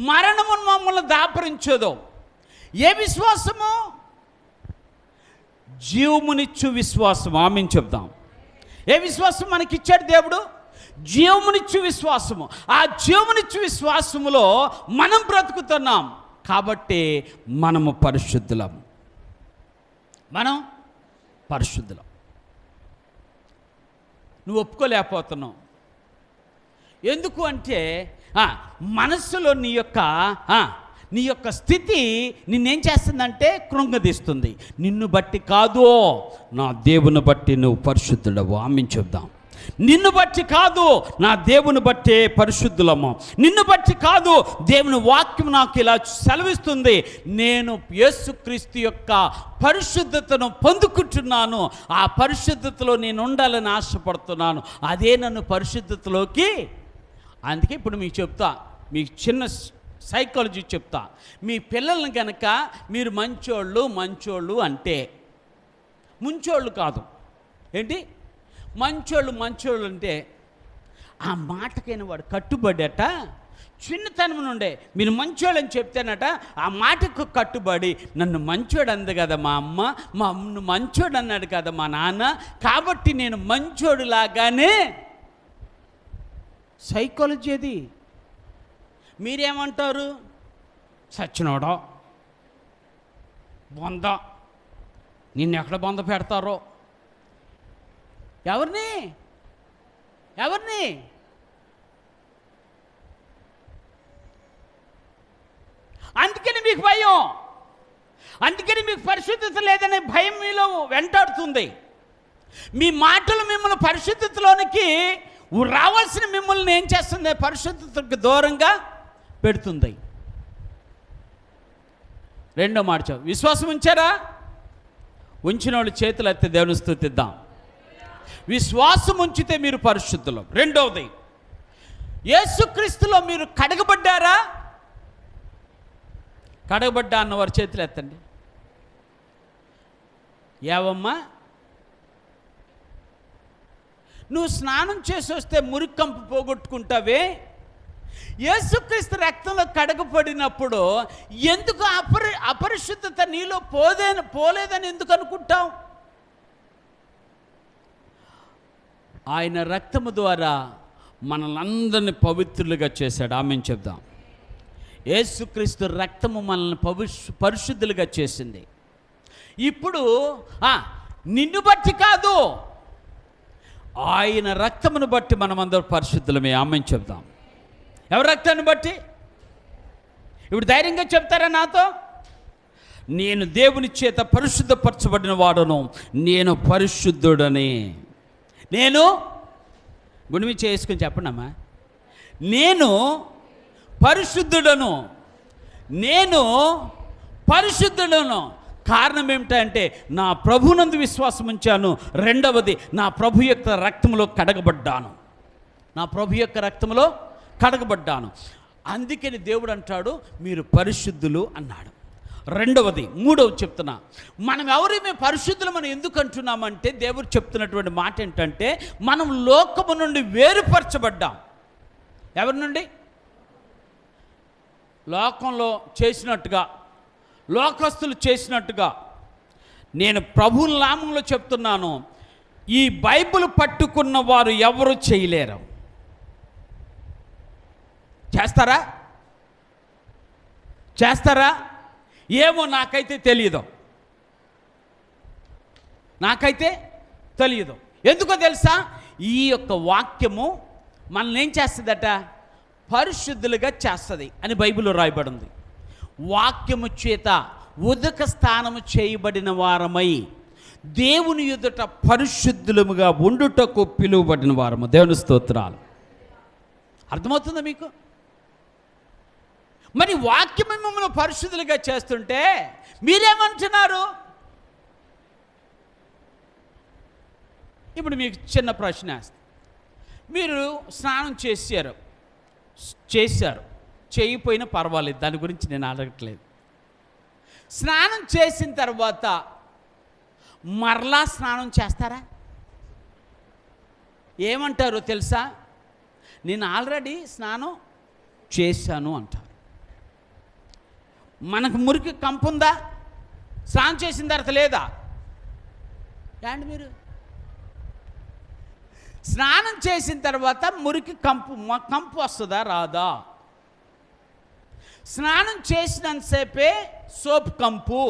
[SPEAKER 1] మరణము మమ్మల్ని దాపరించదు. ఏ విశ్వాసము? జీవమునిచ్చు విశ్వాసం. ఆమేన్ చెప్దాం. ఏ విశ్వాసం మనకిచ్చాడు దేవుడు? జీవమునిచ్చు విశ్వాసము. ఆ జీవమునిచ్చు విశ్వాసములో మనం బ్రతుకుతున్నాం కాబట్టి మనము పరిశుద్ధులం. నువ్వు ఒప్పుకోలేకపోతున్నావు. ఎందుకు అంటే మనస్సులో నీ యొక్క స్థితి నిన్నేం చేస్తుందంటే కృంగదీస్తుంది. నిన్ను బట్టి కాదు, నా దేవుని బట్టి నువ్వు పరిశుద్ధుడవు. ఆమేన్ చెప్దాం. నిన్ను బట్టి కాదు, నా దేవుని బట్టే పరిశుద్ధులము. నిన్ను బట్టి కాదు, దేవుని వాక్యం నాకు ఇలా సెలవిస్తుంది. నేను యేసుక్రీస్తు యొక్క పరిశుద్ధతను పొందుకుంటున్నాను. ఆ పరిశుద్ధతలో నేను ఉండాలని ఆశపడుతున్నాను. అదే నన్ను పరిశుద్ధతలోకి. అందుకే ఇప్పుడు మీకు చెప్తా, మీకు చిన్న సైకాలజీ చెప్తా. మీ పిల్లల్ని కనుక మీరు మంచోళ్ళు అంటే, ముంచోళ్ళు కాదు, ఏంటి మంచోళ్ళు అంటే ఆ మాటకైనా వాడు కట్టుబడట. చిన్నతనం నుండే మీరు మంచోళ్ళు అని చెప్తేనట ఆ మాటకు కట్టుబడి, నన్ను మంచోడు అంది కదా మా అమ్మ, మా మంచోడు అన్నాడు కదా మా నాన్న, కాబట్టి నేను మంచోడు లాగానే. సైకాలజీ అది. మీరేమంటారు? సచ్చినోడో, బొంద, నిన్నెక్కడ బొంద పెడతారో. ఎవరిని మీకు భయం, అందుకని మీకు పరిశుద్ధత లేదనే భయం మీలో వెంటాడుతుంది. మీ మాటలు మిమ్మల్ని పరిశుద్ధతలోనికి రావాల్సిన మిమ్మల్ని ఏం చేస్తుంది? పరిశుద్ధతకు దూరంగా పెడుతుంది. రెండో మాట, విశ్వాసం ఉంచారా? ఉంచిన వాళ్ళు చేతులు ఎత్తి దేవుని స్తుతిద్దాం. విశ్వాసం ఉంచితే మీరు పరిశుద్ధులు. రెండవది, యేసుక్రీస్తులో మీరు కడగబడ్డారా? కడగబడ్డా అన్నవారు చేతులు ఎత్తండి. ఏవమ్మా, నువ్వు స్నానం చేసి వస్తే మురికంపు పోగొట్టుకుంటావే, యేసుక్రీస్తు రక్తంలో కడగబడినప్పుడు ఎందుకు అపరిశుద్ధత నీలో పోలేదని ఎందుకు అనుకుంటావు? ఆయన రక్తము ద్వారా మనల్ని పవిత్రులుగా చేశాడు. ఆమేన్ చెప్దాం. యేసుక్రీస్తు రక్తము మనల్ని పరిశుద్ధులుగా చేసింది. ఇప్పుడు నిన్ను బట్టి కాదు, ఆయన రక్తమును బట్టి మనమందరం పరిశుద్ధులమే. ఆమేన్ చెప్దాం. ఎవరి రక్తాన్ని బట్టి? ఇప్పుడు ధైర్యంగా చెప్తారా నాతో? నేను దేవుని చేత పరిశుద్ధపరచబడిన వాడును, నేను పరిశుద్ధుడని. నేను గుణమి చేసుకుని చెప్పండి అమ్మా. నేను పరిశుద్ధుడను, నేను పరిశుద్ధుడను. కారణం ఏమిటంటే నా ప్రభునందు విశ్వాసం ఉంచాను. రెండవది, నా ప్రభు యొక్క రక్తంలో కడగబడ్డాను. నా ప్రభు యొక్క రక్తంలో కడగబడ్డాను. అందుకని దేవుడు అంటాడు మీరు పరిశుద్ధులు అన్నాడు. రెండవది, మూడవది చెప్తున్నా, మనం ఎవరేమే పరిశుద్ధులు మనం ఎందుకు అంటున్నామంటే దేవుడు చెప్తున్నటువంటి మాట ఏంటంటే మనం లోకము నుండి వేరుపరచబడ్డాం. ఎవరి నుండి? లోకంలో చేసినట్టుగా, లోకస్తులు చేసినట్టుగా. నేను ప్రభు నామంలో చెప్తున్నాను, ఈ బైబిల్ పట్టుకున్న వారు ఎవరు చేయలేరు. చేస్తారా? చేస్తారా? ఏమో నాకైతే తెలియదు, నాకైతే తెలియదు. ఎందుకో తెలుసా? ఈ యొక్క వాక్యము మనల్ని ఏం చేస్తుందట? పరిశుద్ధులుగా చేస్తుంది అని బైబిల్లో రాయబడింది. వాక్యము చేత ఉదక స్థానము చేయబడిన వారమై దేవుని ఎదుట పరిశుద్ధులముగా ఉండుటకు పిలువబడిన వారము. దేవుని స్తోత్రాలు. అర్థమవుతుందా మీకు? మరి వాక్యం మిమ్మల్ని పరిశుద్ధులుగా చేస్తుంటే మీరేమంటున్నారు? ఇప్పుడు మీకు చిన్న ప్రశ్న వేస్తాను. మీరు స్నానం చేశారు, చేయకపోయినా పర్వాలేదు, దాని గురించి నేను అడగట్లేదు. స్నానం చేసిన తర్వాత మరలా స్నానం చేస్తారా? ఏమంటారో తెలుసా? నేను ఆల్రెడీ స్నానం చేశాను అంటారు. మనకు మురికి కంపు ఉందా? స్నానం చేసిన తర్వాత లేదా? ఏంటి మీరు స్నానం చేసిన తర్వాత మురికి కంపు వస్తుందా రాదా? స్నానం చేసినంతసేపే సోప్ కంపు.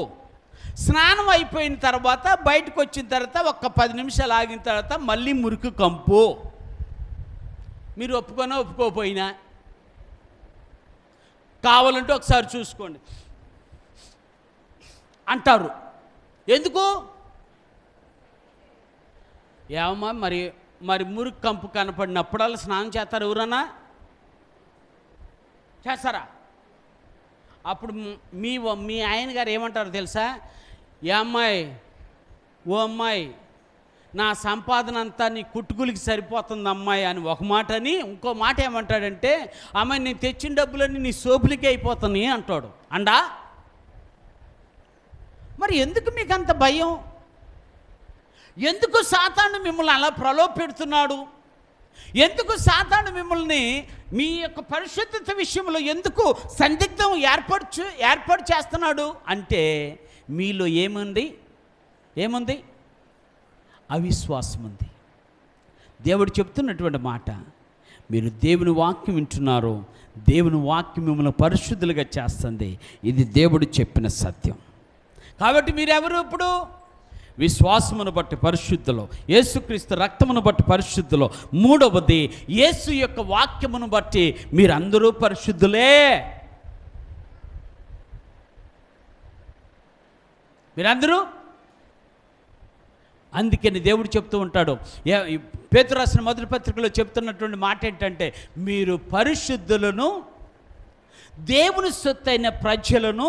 [SPEAKER 1] స్నానం అయిపోయిన తర్వాత బయటకు వచ్చిన తర్వాత ఒక 10 నిమిషాలు ఆగిన తర్వాత మళ్ళీ మురికి కంపు. మీరు ఒప్పుకోకపోయినా కావాలంటే ఒకసారి చూసుకోండి అంటారు. ఎందుకు? ఏమమ్మా మరి మురికి కంపు కనపడినప్పుడల్లా స్నానం చేస్తారు ఎవరన్నా? చేస్తారా? అప్పుడు మీ ఆయన గారు ఏమంటారు తెలుసా? ఏ అమ్మాయి, ఓ అమ్మాయి, నా సంపాదన అంతా నీ కుట్టుకులికి సరిపోతుంది అమ్మాయి అని ఒక మాట అని, ఇంకో మాట ఏమంటాడంటే అమ్మాయి నేను తెచ్చిన డబ్బులన్నీ నీ సోపులకే అయిపోతాయి అంటాడు. అండా మరి ఎందుకు మీకు అంత భయం? ఎందుకు సాతాను మిమ్మల్ని అలా ప్రలోభపెడుతున్నాడు? ఎందుకు సాతాను మిమ్మల్ని మీ యొక్క పరిశుద్ధత విషయంలో ఎందుకు సందిగ్ధం ఏర్పాటు చేస్తున్నాడు అంటే మీలో ఏముంది? అవిశ్వాసం ఉంది. దేవుడు చెప్తున్నటువంటి మాట, మీరు దేవుని వాక్యం వింటున్నారు, దేవుని వాక్యం మిమ్మల్ని పరిశుద్ధులుగా చేస్తుంది. ఇది దేవుడు చెప్పిన సత్యం. కాబట్టి మీరెవరు? ఇప్పుడు విశ్వాసమును బట్టి పరిశుద్ధులు, యేసుక్రీస్తు రక్తమును బట్టి పరిశుద్ధులు. మూడవది, యేసు యొక్క వాక్యమును బట్టి మీరందరూ పరిశుద్ధులే. మీరందరూ. అందుకని దేవుడు చెప్తూ ఉంటాడు, పేతురు రాసిన మొదటి పత్రికలో చెప్తున్నటువంటి మాట ఏంటంటే, మీరు పరిశుద్ధులను, దేవుని సొత్తైన ప్రజలను,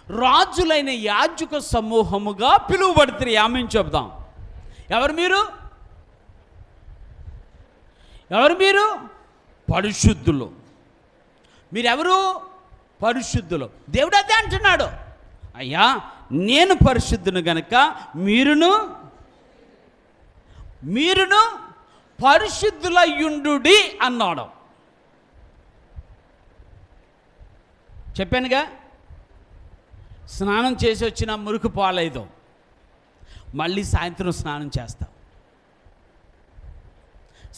[SPEAKER 1] రాజులైన యాజక సమూహముగా పిలువబడుతుంది. ఆమేన్ చెప్దాం. ఎవరు మీరు? పరిశుద్ధులు. మీరెవరు? పరిశుద్ధులు. దేవుడు అదే అంటున్నాడు, అయ్యా నేను పరిశుద్ధును గనుక మీరును పరిశుద్ధులయ్యుండుడి అన్నాడు. చెప్పానుగా, స్నానం చేసి వచ్చిన మురికి పోలేదు, మళ్ళీ సాయంత్రం స్నానం చేస్తాం.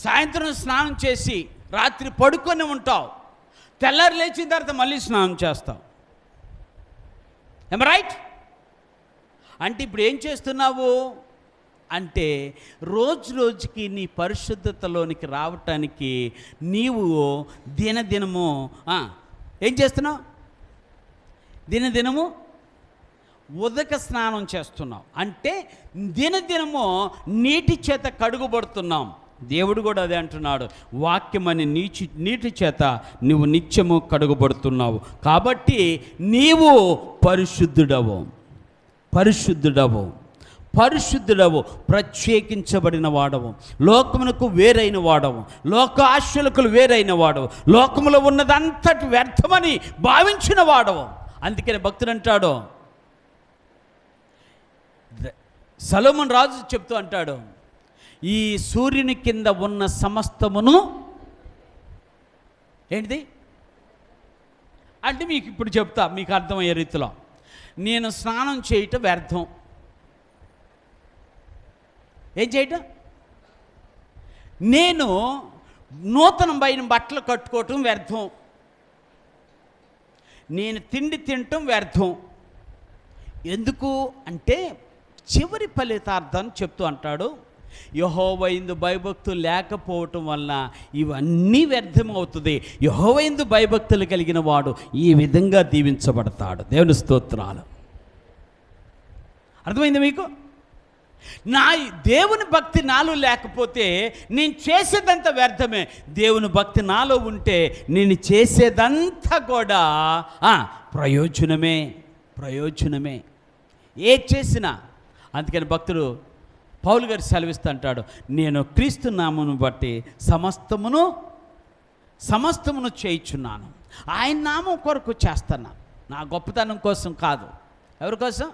[SPEAKER 1] సాయంత్రం స్నానం చేసి రాత్రి పడుకొని ఉంటావు, తెల్లారి లేచిన తర్వాత మళ్ళీ స్నానం చేస్తావు. రైట్? అంటే ఇప్పుడు ఏం చేస్తున్నావు అంటే, రోజు రోజుకి నీ పరిశుద్ధతలోనికి రావటానికి నీవు దినదినము ఏం చేస్తున్నావు? దినదినము ఉదక స్నానం చేస్తున్నావు. అంటే దినదినము నీటి చేత కడుగుబడుతున్నాం. దేవుడు కూడా అదే అంటున్నాడు, వాక్యమని నీటి చేత నువ్వు నిత్యము కడుగుబడుతున్నావు. కాబట్టి నీవు పరిశుద్ధుడవు, ప్రత్యేకించబడిన వాడవు, లోకమునకు వేరైన వాడవు, లోక ఆశలకు వేరైన వాడవు, లోకములో ఉన్నదంతటి వ్యర్థమని భావించిన వాడవు. అందుకని భక్తుడు అంటాడు, సొలొమోను రాజు చెప్తూ అంటాడు, ఈ సూర్యుని కింద ఉన్న సమస్తమును ఏంటిది అంటే, మీకు ఇప్పుడు చెప్తా, మీకు అర్థమయ్యే రీతిలో. నేను స్నానం చేయటం వ్యర్థం. ఏం చేయటం? నేను నూతనమైన బట్టలు కట్టుకోవటం వ్యర్థం. నేను తిండి తినటం వ్యర్థం. ఎందుకు అంటే చివరి ఫలితార్థం చెప్తూ అంటాడు, యెహోవా యందు భయభక్తులు లేకపోవటం వలన ఇవన్నీ వ్యర్థమవుతుంది. యెహోవా యందు భయభక్తులు కలిగిన వాడు ఈ విధంగా దీవించబడతాడు. దేవుని స్తోత్రాలు. అర్థమైంది మీకు? దేవుని భక్తి నాలో లేకపోతే నేను చేసేదంతా వ్యర్థమే. దేవుని భక్తి నాలో ఉంటే నేను చేసేదంతా కూడా ప్రయోజనమే. ఏ చేసినా. అందుకని భక్తుడు పౌలు గారు సెలవిస్తూ అంటాడు, నేను క్రీస్తు నామమును బట్టి సమస్తమును చేయుచున్నాను. ఆయన నామం కొరకు చేస్తున్నాను, నా గొప్పతనం కోసం కాదు. ఎవరి కోసం?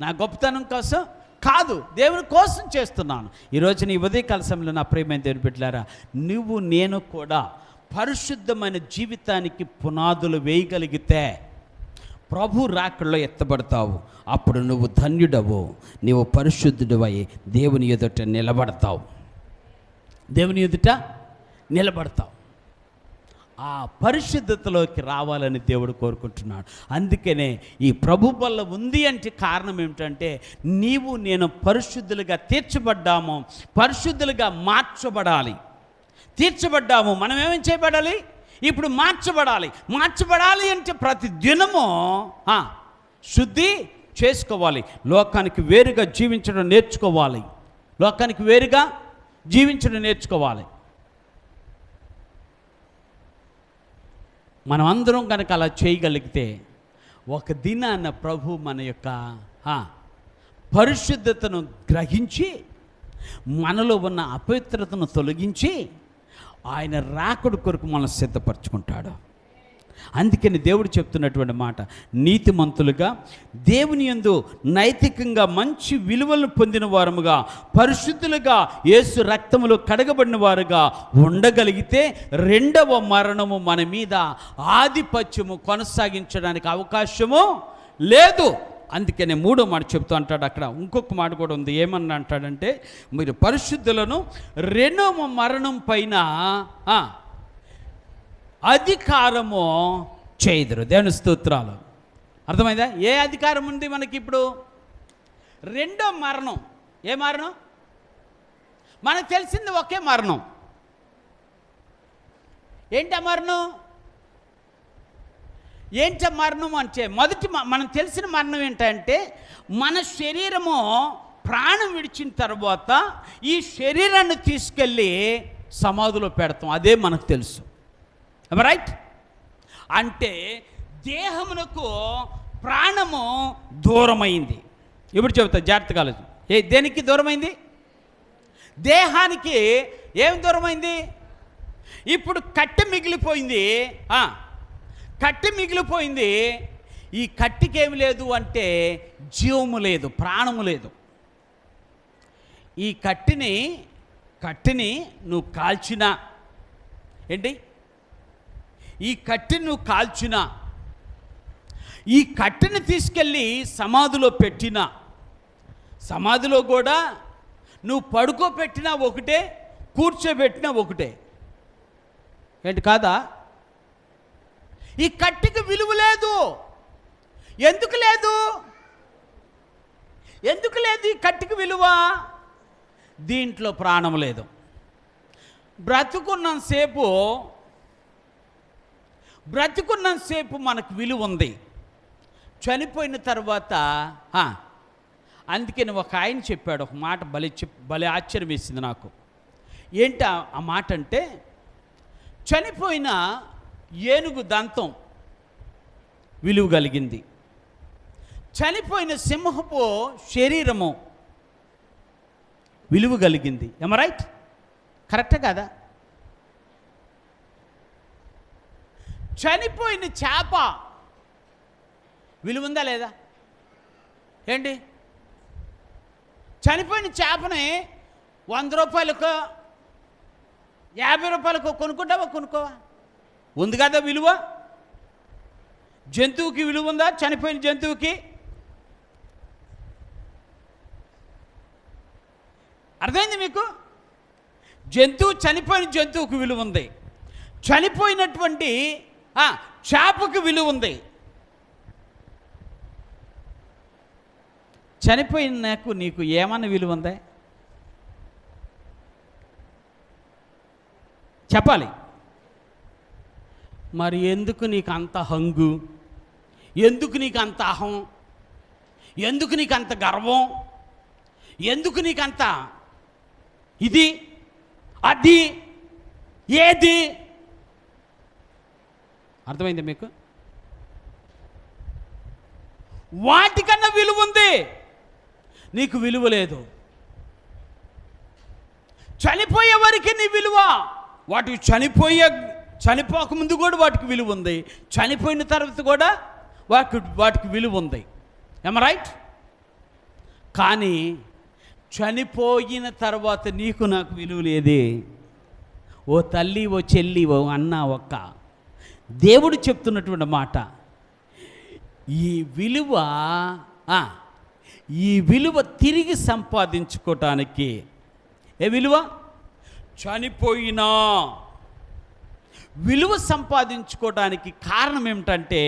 [SPEAKER 1] నా గొప్పతనం కోసం కాదు, దేవుని కోసం చేస్తున్నాను. ఈరోజు నీ ఉదయకాల సమయంలో నా ప్రియమైన దేవుని బిడ్డలారా, నువ్వు నేను కూడా పరిశుద్ధమైన జీవితానికి పునాదులు వేయగలిగితే ప్రభు రాకడలో ఎత్తబడతావు. అప్పుడు నువ్వు ధన్యుడవు, నీవు పరిశుద్ధుడివై దేవుని ఎదుట నిలబడతావు. ఆ పరిశుద్ధతలోకి రావాలని దేవుడు కోరుకుంటున్నాడు. అందుకనే ఈ ప్రభు వల్ల ఉంది అంటే కారణం ఏమిటంటే, నీవు నేను పరిశుద్ధులుగా తీర్చబడ్డాము, పరిశుద్ధులుగా తీర్చబడ్డాము. మనం ఏమేం చేయబడాలి? ఇప్పుడు మార్చబడాలి అంటే ప్రతి దినము శుద్ధి చేసుకోవాలి. లోకానికి వేరుగా జీవించడం నేర్చుకోవాలి. మనం అందరం కనుక అలా చేయగలిగితే ఒక దినాన ప్రభు మన యొక్క పరిశుద్ధతను గ్రహించి మనలో ఉన్న అపవిత్రతను తొలగించి ఆయన రాకడ కొరకు మనం సిద్ధపరచుకుంటాడు. అందుకని దేవుడు చెప్తున్నటువంటి మాట, నీతిమంతులుగా దేవుని యందు నైతికంగా మంచి విలువలను పొందిన వారముగా, పరిశుద్ధులుగా యేసు రక్తములో కడగబడిన వారుగా ఉండగలిగితే రెండవ మరణము మన మీద ఆధిపత్యము కొనసాగించడానికి అవకాశము లేదు. అందుకనే మూడో మాట చెప్తూ అంటాడు. అక్కడ ఇంకొక మాట కూడా ఉంది. ఏమన్నా అంటాడంటే, మీరు పరిశుద్ధులను రెండవ మరణం పైన అధికారము చేయుదురు. దేవుని స్తోత్రాలు. అర్థమైందా? ఏ అధికారం ఉంది మనకి ఇప్పుడు? రెండో మరణం. ఏ మరణం? మనకు తెలిసింది ఒకే మరణం. ఏంటి ఆ మరణం? ఏంట మరణం అంటే మొదటి మనం తెలిసిన మరణం ఏంటంటే మన శరీరము ప్రాణం విడిచిన తర్వాత ఈ శరీరాన్ని తీసుకెళ్ళి సమాధిలో పెడతాం. అదే మనకు తెలుసు. రైట్? అంటే దేహమునకు ప్రాణము దూరమైంది. ఇప్పుడు చెబుతా జాగ్రత్తగా ఆలోచన. దేనికి దూరమైంది? దేహానికి ఏం దూరమైంది? ఇప్పుడు కట్టె మిగిలిపోయింది. కట్టె మిగిలిపోయింది. ఈ కట్టెకి ఏమి లేదు అంటే జీవము లేదు, ప్రాణము లేదు. ఈ కట్టెని నువ్వు కాల్చినా ఏంటి? ఈ కట్టెని నువ్వు కాల్చినా, ఈ కట్టెని తీసుకెళ్ళి సమాధిలో పెట్టినా, సమాధిలో కూడా నువ్వు పడుకోబెట్టినా ఒకటే, కూర్చోబెట్టినా ఒకటే. ఏంటి కాదా? ఈ కట్టెకి విలువ లేదు. ఎందుకు లేదు? ఎందుకు లేదు ఈ కట్టెకి విలువ? దీంట్లో ప్రాణం లేదు. బ్రతుకున్నంతసేపు మనకు విలువ ఉంది. చనిపోయిన తర్వాత అందుకని ఒక ఆయన చెప్పాడు ఒక మాట, భలే ఆశ్చర్యం వేసింది నాకు. ఏంటి ఆ మాట అంటే, చనిపోయిన ఏనుగు దంతం విలువ కలిగింది, చనిపోయిన సింహపు శరీరము విలువ కలిగింది. రైట్? కరెక్టే కదా? చనిపోయిన చేప విలువ ఉందా లేదా? ఏంటి? చనిపోయిన చేపని 100 రూపాయలకు 50 రూపాయలకు కొనుక్కోవా? ఉంది కదా విలువ. జంతువుకి విలువ ఉందా? చనిపోయిన జంతువుకి అర్థమైంది మీకు? చనిపోయిన జంతువుకి విలువ ఉంది, చనిపోయినటువంటి చేపకు విలువ ఉంది. చనిపోయిన నీకు ఏమన్నా విలువ ఉందా? చెప్పాలి. మరి ఎందుకు నీకు అంత హంగు? ఎందుకు నీకు అంత అహం? ఎందుకు నీకు అంత గర్వం? ఎందుకు నీకు అంత ఇది అది ఏది? అర్థమైంది మీకు? వాటికన్నా విలువ ఉంది, నీకు విలువ లేదు. చనిపోయే వరకు నీ విలువ. వాటికి చనిపోకముందు కూడా వాటికి విలువ ఉంది, చనిపోయిన తర్వాత కూడా వాటికి విలువ ఉంది. రైట్? కానీ చనిపోయిన తర్వాత నీకు నాకు విలువ లేదే. ఓ తల్లి, ఓ చెల్లి, ఓ అన్న, ఒక్క దేవుడు చెప్తున్నటువంటి మాట, ఈ విలువ తిరిగి సంపాదించుకోవటానికి. ఏ విలువ? చనిపోయినా విలువ సంపాదించుకోవడానికి కారణం ఏమిటంటే,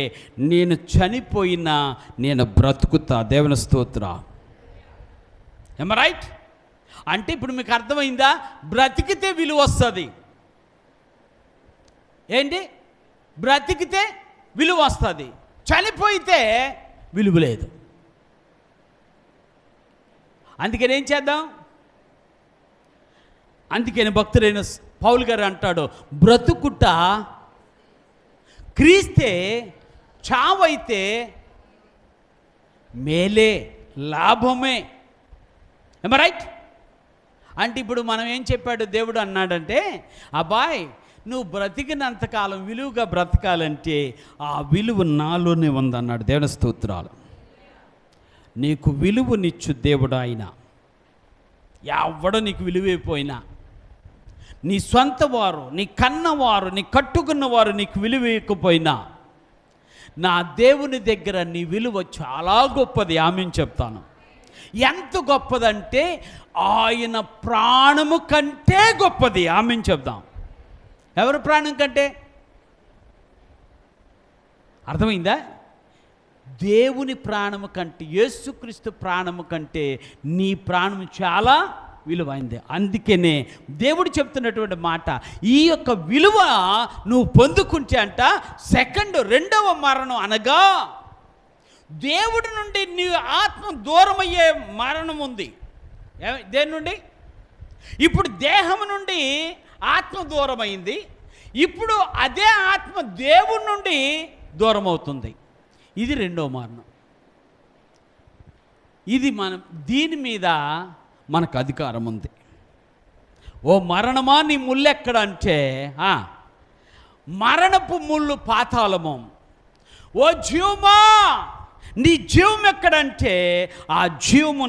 [SPEAKER 1] నేను చనిపోయినా నేను బ్రతుకుతా. దేవుని స్తోత్రం. రైట్? అంటే ఇప్పుడు మీకు అర్థమైందా? బ్రతికితే విలువ వస్తుంది. ఏంటి? బ్రతికితే విలువ వస్తుంది, చనిపోయితే విలువ లేదు. అందుకని ఏం చేద్దాం? అందుకని భక్తుడైన పౌలు గారు అంటాడు, బ్రతుకుట క్రీస్తే, చావైతే మేలే, లాభమే. రైట్? అంటే ఇప్పుడు మనం ఏం చెప్పాడు దేవుడు అన్నాడంటే, అబ్బాయ్ నువ్వు బ్రతికినంతకాలం విలువగా బ్రతకాలంటే ఆ విలువ నాలోనే ఉందన్నాడు. దేవుని స్తోత్రాలు. నీకు విలువనిచ్చు దేవుడు ఆయన. ఎవడో నీకు విలువైపోయినా, నీ సొంత వారు, నీ కన్నవారు, నీ కట్టుకున్నవారు నీకు విలువైపోయినా, నా దేవుని దగ్గర నీ విలువ చాలా గొప్పది. ఆమెను చెప్తాను. ఎంత గొప్పదంటే ఆయన ప్రాణము కంటే గొప్పది. ఆమెను చెప్దాం. ఎవరి ప్రాణం కంటే? అర్థమైందా? దేవుని ప్రాణము కంటే, యేసుక్రీస్తు ప్రాణము కంటే నీ ప్రాణం చాలా విలువైంది. అందుకనే దేవుడు చెప్తున్నటువంటి మాట, ఈ యొక్క విలువ నువ్వు పొందుకుంటే అంట రెండవ మరణం అనగా దేవుడి నుండి నీ ఆత్మ దూరం అయ్యే మరణం ఉంది. దేని నుండి? ఇప్పుడు దేహం నుండి ఆత్మ దూరం అయింది. ఇప్పుడు అదే ఆత్మ దేవుడి నుండి దూరం అవుతుంది. ఇది రెండవ మరణం. ఇది దీని మీద మనకు అధికారం ఉంది. ఓ మరణమా నీ ముళ్ళు ఎక్కడ అంటే, మరణపు ముళ్ళు పాతాళము. ఓ జీవమా నీ జీవం ఎక్కడంటే, ఆ జీవము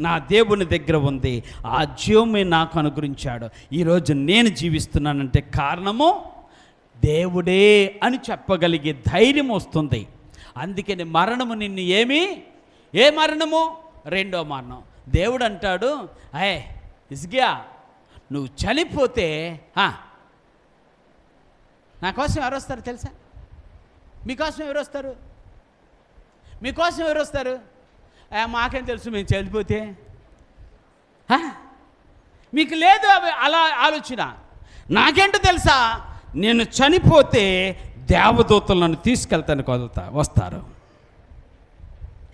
[SPEAKER 1] నా దేవుని దగ్గర ఉంది. ఆ జీవమే నాకు అనుగ్రహించాడు. ఈరోజు నేను జీవిస్తున్నానంటే కారణము దేవుడే అని చెప్పగలిగే ధైర్యం వస్తుంది. అందుకని మరణము నిన్ను ఏ మరణము? రెండో మరణం. దేవుడు అంటాడు, ఇస్కియా నువ్వు చనిపోతే నా కోసం ఎవరు వస్తారు తెలుసా? మీకోసం ఎవరు వస్తారు? మీకోసం ఎవరు వస్తారు? మాకేం తెలుసు మేము చనిపోతే. మీకు లేదు అలా ఆలోచన. నాకేంటో తెలుసా, నేను చనిపోతే దేవదూతలు నన్ను తీసుకెళ్తాను వస్తారు.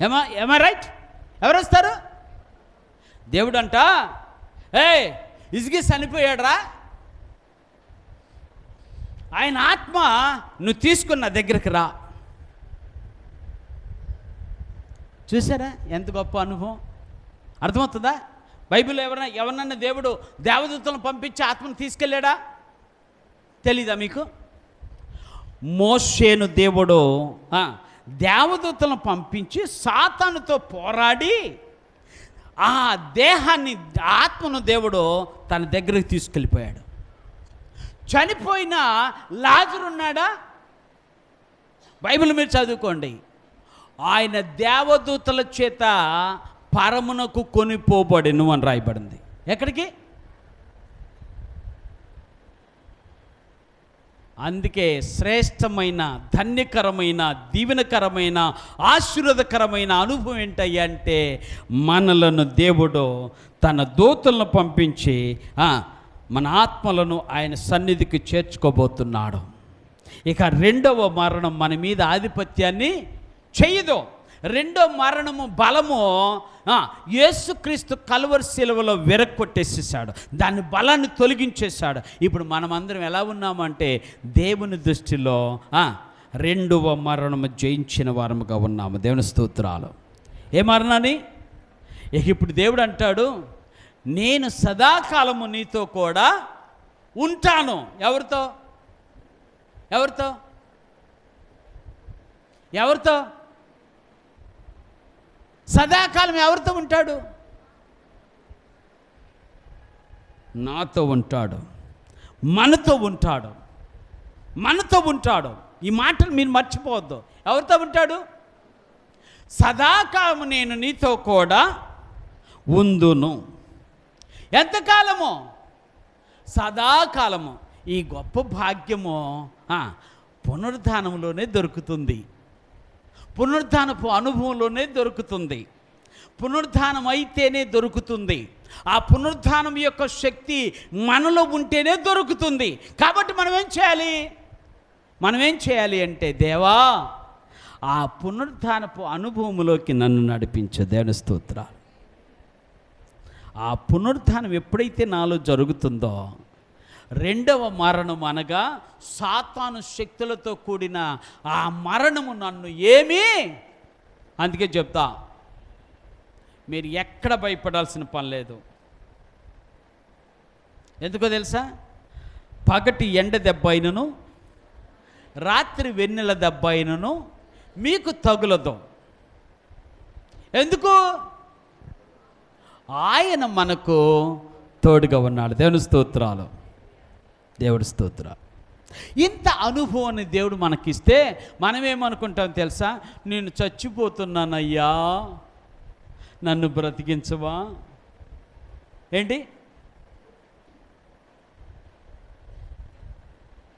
[SPEAKER 1] ఏమా రైట్? ఎవరు వస్తారు? దేవుడు అంట, ఇసిగి చనిపోయాడురా, ఆయన ఆత్మ నువ్వు తీసుకున్న దగ్గరికి రా. చూసారా ఎంత గొప్ప అనుభవం? అర్థమవుతుందా? బైబిల్లో ఎవరన్నా దేవుడు దేవదూతలను పంపించి ఆత్మను తీసుకెళ్ళాడా? తెలీదా మీకు? మోషేను దేవుడు దేవదూతలను పంపించి సాతానుతో పోరాడి ఆ దేహాన్ని, ఆత్మను దేవుడు తన దగ్గరికి తీసుకెళ్ళిపోయాడు. చనిపోయిన లాజరు ఉన్నాడా? బైబిల్ మీరు చదువుకోండి. ఆయన దేవదూతల చేత పరమునకు కొనిపోబడెను అని రాయబడింది. ఎక్కడికి? అందుకే శ్రేష్టమైన, ధన్యకరమైన, దీవెనకరమైన, ఆశీర్వాదకరమైన అనుభవం ఏంటయ్యా అంటే, మనలను దేవుడు తన దూతలను పంపించి మన ఆత్మలను ఆయన సన్నిధికి చేర్చుకోబోతున్నాడు. ఇక రెండవ మరణం మన మీద ఆధిపత్యాన్ని చేయదు. రెండో మరణము బలము యేసుక్రీస్తు కల్వరి శిలువలో విరక్కొట్టేసేసాడు. దాని బలాన్ని తొలగించేశాడు. ఇప్పుడు మనమందరం ఎలా ఉన్నామంటే, దేవుని దృష్టిలో రెండవ మరణము జయించిన వారముగా ఉన్నాము. దేవుని స్తోత్రాలు. ఏ మరణాన్ని? ఇప్పుడు దేవుడు అంటాడు, నేను సదాకాలము నీతో కూడా ఉంటాను. ఎవరితో? ఎవరితో? ఎవరితో? సదాకాలం ఎవరితో ఉంటాడు? నాతో ఉంటాడు, మనతో ఉంటాడు, మనతో ఉంటాడు. ఈ మాటలు మీరు మర్చిపోవద్దు. ఎవరితో ఉంటాడు? సదాకాలము నేను నీతో కూడా ఉందును. ఎంతకాలము? సదాకాలము. ఈ గొప్ప భాగ్యము పునరుద్ధానంలోనే దొరుకుతుంది. పునరుద్ధానపు అనుభవంలోనే దొరుకుతుంది. పునరుద్ధానం అయితేనే దొరుకుతుంది. ఆ పునరుద్ధానం యొక్క శక్తి మనలో ఉంటేనే దొరుకుతుంది. కాబట్టి మనం ఏం చేయాలి అంటే, దేవా ఆ పునరుద్ధానపు అనుభవంలోకి నన్ను నడిపించు. దేవుని స్తోత్రాలు. ఆ పునరుద్ధానం ఎప్పుడైతే నాలో జరుగుతుందో, రెండవ మరణం అనగా సాతాను శక్తులతో కూడిన ఆ మరణము నన్ను అందుకే చెప్తా, మీరు ఎక్కడ భయపడాల్సిన పని లేదు. ఎందుకో తెలుసా? పగటి ఎండ దెబ్బ అయినను, రాత్రి వెన్నెల దెబ్బ అయినను మీకు తగులదు. ఎందుకు? ఆయన మనకు తోడుగా ఉన్నాడు. దేవుని స్తోత్రాలు. దేవుడి స్తోత్రాలు. ఇంత అనుభవాన్ని దేవుడు మనకిస్తే మనమేమనుకుంటాం తెలుసా? నేను చచ్చిపోతున్నానయ్యా, నన్ను బ్రతికించవా? ఏంటి?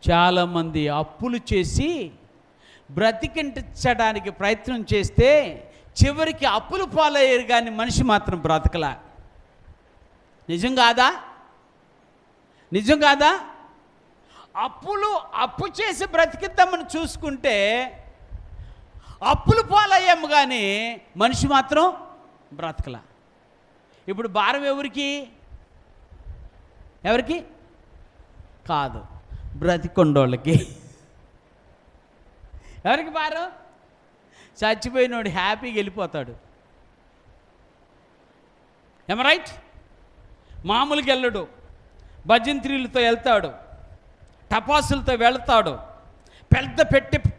[SPEAKER 1] చాలామంది అప్పులు చేసి బ్రతికించడానికి ప్రయత్నం చేస్తే చివరికి అప్పులు పాలయ్యారు, కానీ మనిషి మాత్రం బ్రతకలా. నిజం కాదా? నిజం కాదా? అప్పు చేసి బ్రతికిద్దామని చూసుకుంటే అప్పులు పాలయ్యాము, కానీ మనిషి మాత్రం బ్రతకలా. ఇప్పుడు భారం ఎవరికి కాదు, బ్రతికొండోళ్ళకి. ఎవరికి భారం? చచ్చిపోయినోడు హ్యాపీగా వెళ్ళిపోతాడు. రైట్? మామూలుగా వెళ్ళడు, భజంత్రీలతో వెళ్తాడు, టపాసులతో వెళతాడు, పెద్ద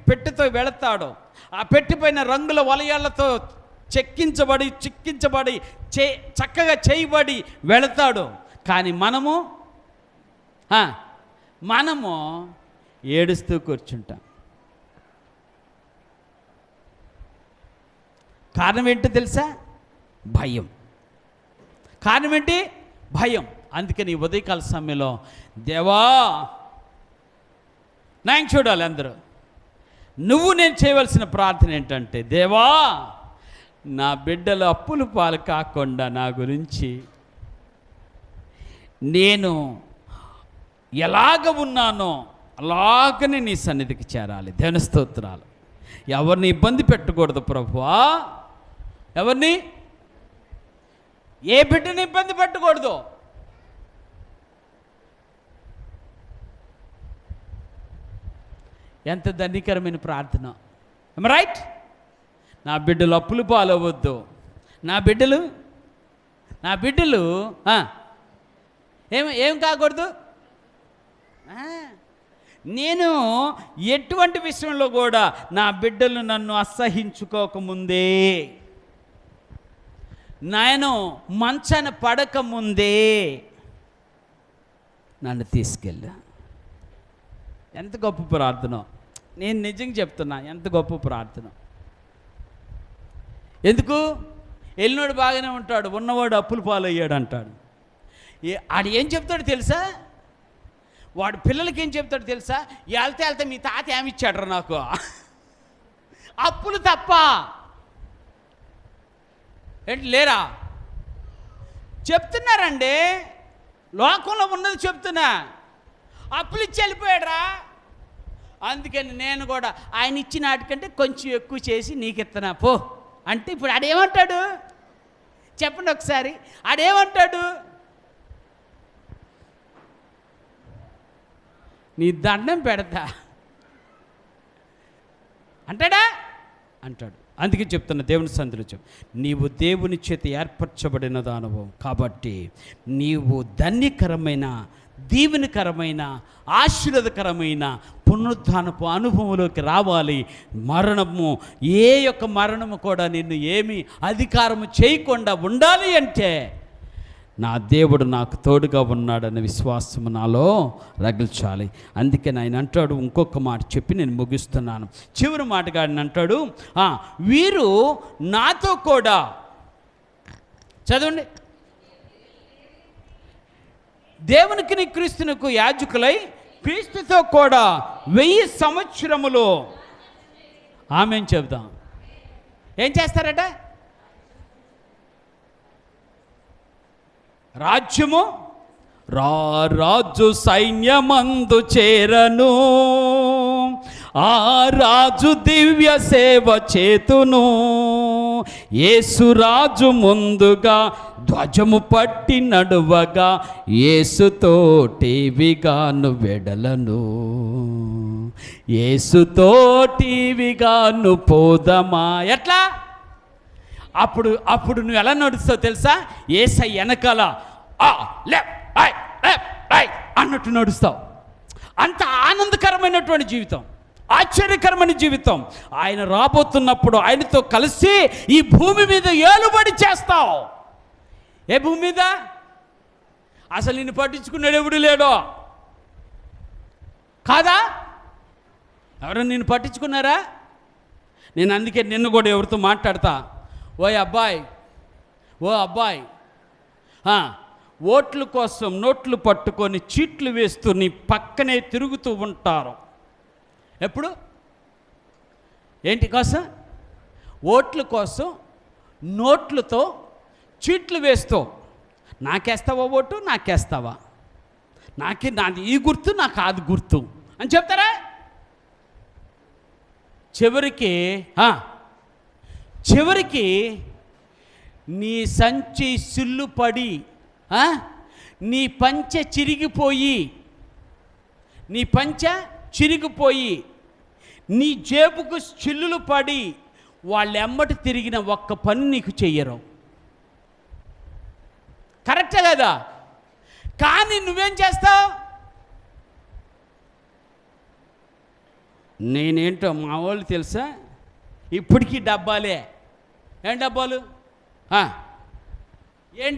[SPEAKER 1] పెట్టెతో వెళతాడు, ఆ పెట్టిపోయిన రంగుల వలయాలతో చిక్కించబడి చక్కగా చేయబడి వెళతాడు. కానీ మనము ఏడుస్తూ కూర్చుంటాం. కారణం ఏంటో తెలుసా? భయం. కారణం ఏంటి? భయం. అందుకని ఈ ఉదయకాల సమయంలో దేవా నేను చూడాలి అందరూ, నేను చేయవలసిన ప్రార్థన ఏంటంటే, దేవా నా బిడ్డలు అప్పులు పాలు కాకుండా నా గురించి నేను ఎలాగ ఉన్నానో అలాగనే నీ సన్నిధికి చేరాలి. దేవుని స్తోత్రాలు. ఎవరిని ఇబ్బంది పెట్టకూడదు ప్రభువా. ఏ బిడ్డని ఇబ్బంది పెట్టకూడదు. ఎంత ధన్యకరమైన ప్రార్థన. రైట్? నా బిడ్డలు అప్పులు పాలవద్దు. నా బిడ్డలు ఏం కాకూడదు. నేను ఎటువంటి విషయంలో కూడా నా బిడ్డలు నన్ను అసహించుకోకముందే, నేను మంచాన పడకముందే నన్ను తీసుకెళ్ళా. ఎంత గొప్ప ప్రార్థన. నేను నిజంగా చెప్తున్నా, ఎంత గొప్ప ప్రార్థన. ఎందుకు? వెళ్ళినోడు బాగానే ఉంటాడు, ఉన్నవాడు అప్పులు పాలయ్యాడు అంటాడు. ఆడు ఏం చెప్తాడు తెలుసా? వాడు పిల్లలకి ఏం చెప్తాడు తెలుసా? వెళ్తే మీ తాత ఏమిచ్చాడ్రా నాకు, అప్పులు తప్ప. ఏంటి లేరా? చెప్తున్నారండి, లోకంలో ఉన్నది చెప్తున్నా. అప్పులు ఇచ్చి వెళ్ళిపోయాడురా. అందుకని నేను కూడా ఆయన ఇచ్చిన వాటికంటే కొంచెం ఎక్కువ చేసి నీకు ఇస్తున్నా పో అంటే, ఇప్పుడు ఆడేమంటాడు చెప్పండి ఒకసారి? ఆడేమంటాడు? నీ దండం పెడతా అంటాడా? అంటాడు. అందుకే చెప్తున్నా, దేవుని సందులో నీవు దేవుని చేత ఏర్పరచబడిన దానవు కాబట్టి నీవు ధన్యకరమైన, దీవెనకరమైన, ఆశీర్వాదకరమైన పునరుద్ధానపు అనుభవంలోకి రావాలి. మరణము, ఏ యొక్క మరణము కూడా నిన్ను ఏమీ అధికారము చేయకుండా ఉండాలి అంటే నా దేవుడు నాకు తోడుగా ఉన్నాడన్న విశ్వాసము నాలో రగిల్చాలి. అందుకే ఆయన అంటాడు, ఇంకొక మాట చెప్పి నేను ముగిస్తున్నాను. చివరి మాటగా ఆయన అంటాడు, వీరు నాతో కూడా, చదవండి, దేవునికి క్రీస్తునకు యాజకులై క్రీస్తుతో కూడా 1000 సంవత్సరములు ఆమేన్ చెబుదాం. ఏం చేస్తారట? రాజ్యము రాజు సైన్యమందు చేరను, ఆ రాజు దివ్య సేవ చేతును, యేసురాజు ముందుగా ధ్వజము పట్టి నడువగా, యేసుతోటివిగాను వెడలను, యేసుతోటివిగాను పోదమా. ఎట్లా? అప్పుడు నువ్వు ఎలా నడుస్తావు తెలుసా? యేసై వెనకాల అన్నట్టు నడుస్తావు. అంత ఆనందకరమైనటువంటి జీవితం, ఆశ్చర్యకరమైన జీవితం. ఆయన రాబోతున్నప్పుడు ఆయనతో కలిసి ఈ భూమి మీద ఏలుబడి చేస్తావు. ఏ భూమి మీద? అసలు నిన్ను పట్టించుకున్నాడు ఎవడు లేడో కాదా? ఎవరైనా నిన్ను పట్టించుకున్నారా? నేను అందుకే నిన్ను కూడా ఎవరితో మాట్లాడతా, ఓ అబ్బాయి ఓట్ల కోసం నోట్లు పట్టుకొని చీట్లు వేస్తూ నీ పక్కనే తిరుగుతూ ఉంటారు. ఎప్పుడు? ఏంటి కోసం? ఓట్ల కోసం నోట్లతో చీట్లు వేస్తూ నాకేస్తావా ఓటు, నాకేస్తావా, నాది ఈ గుర్తు, నాకు అది గుర్తు అని చెప్తారా? చివరికి నీ సంచి సిల్లు పడి, నీ పంచె చిరిగిపోయి నీ జేబుకు చిల్లులు పడి వాళ్ళు ఎమ్మటి తిరిగిన ఒక్క పని నీకు చెయ్యరు. కరెక్టే కదా? కానీ నువ్వేం చేస్తావు? నేనేంటో మా వాళ్ళు తెలుసా, ఇప్పటికీ డబ్బాలే. ఏం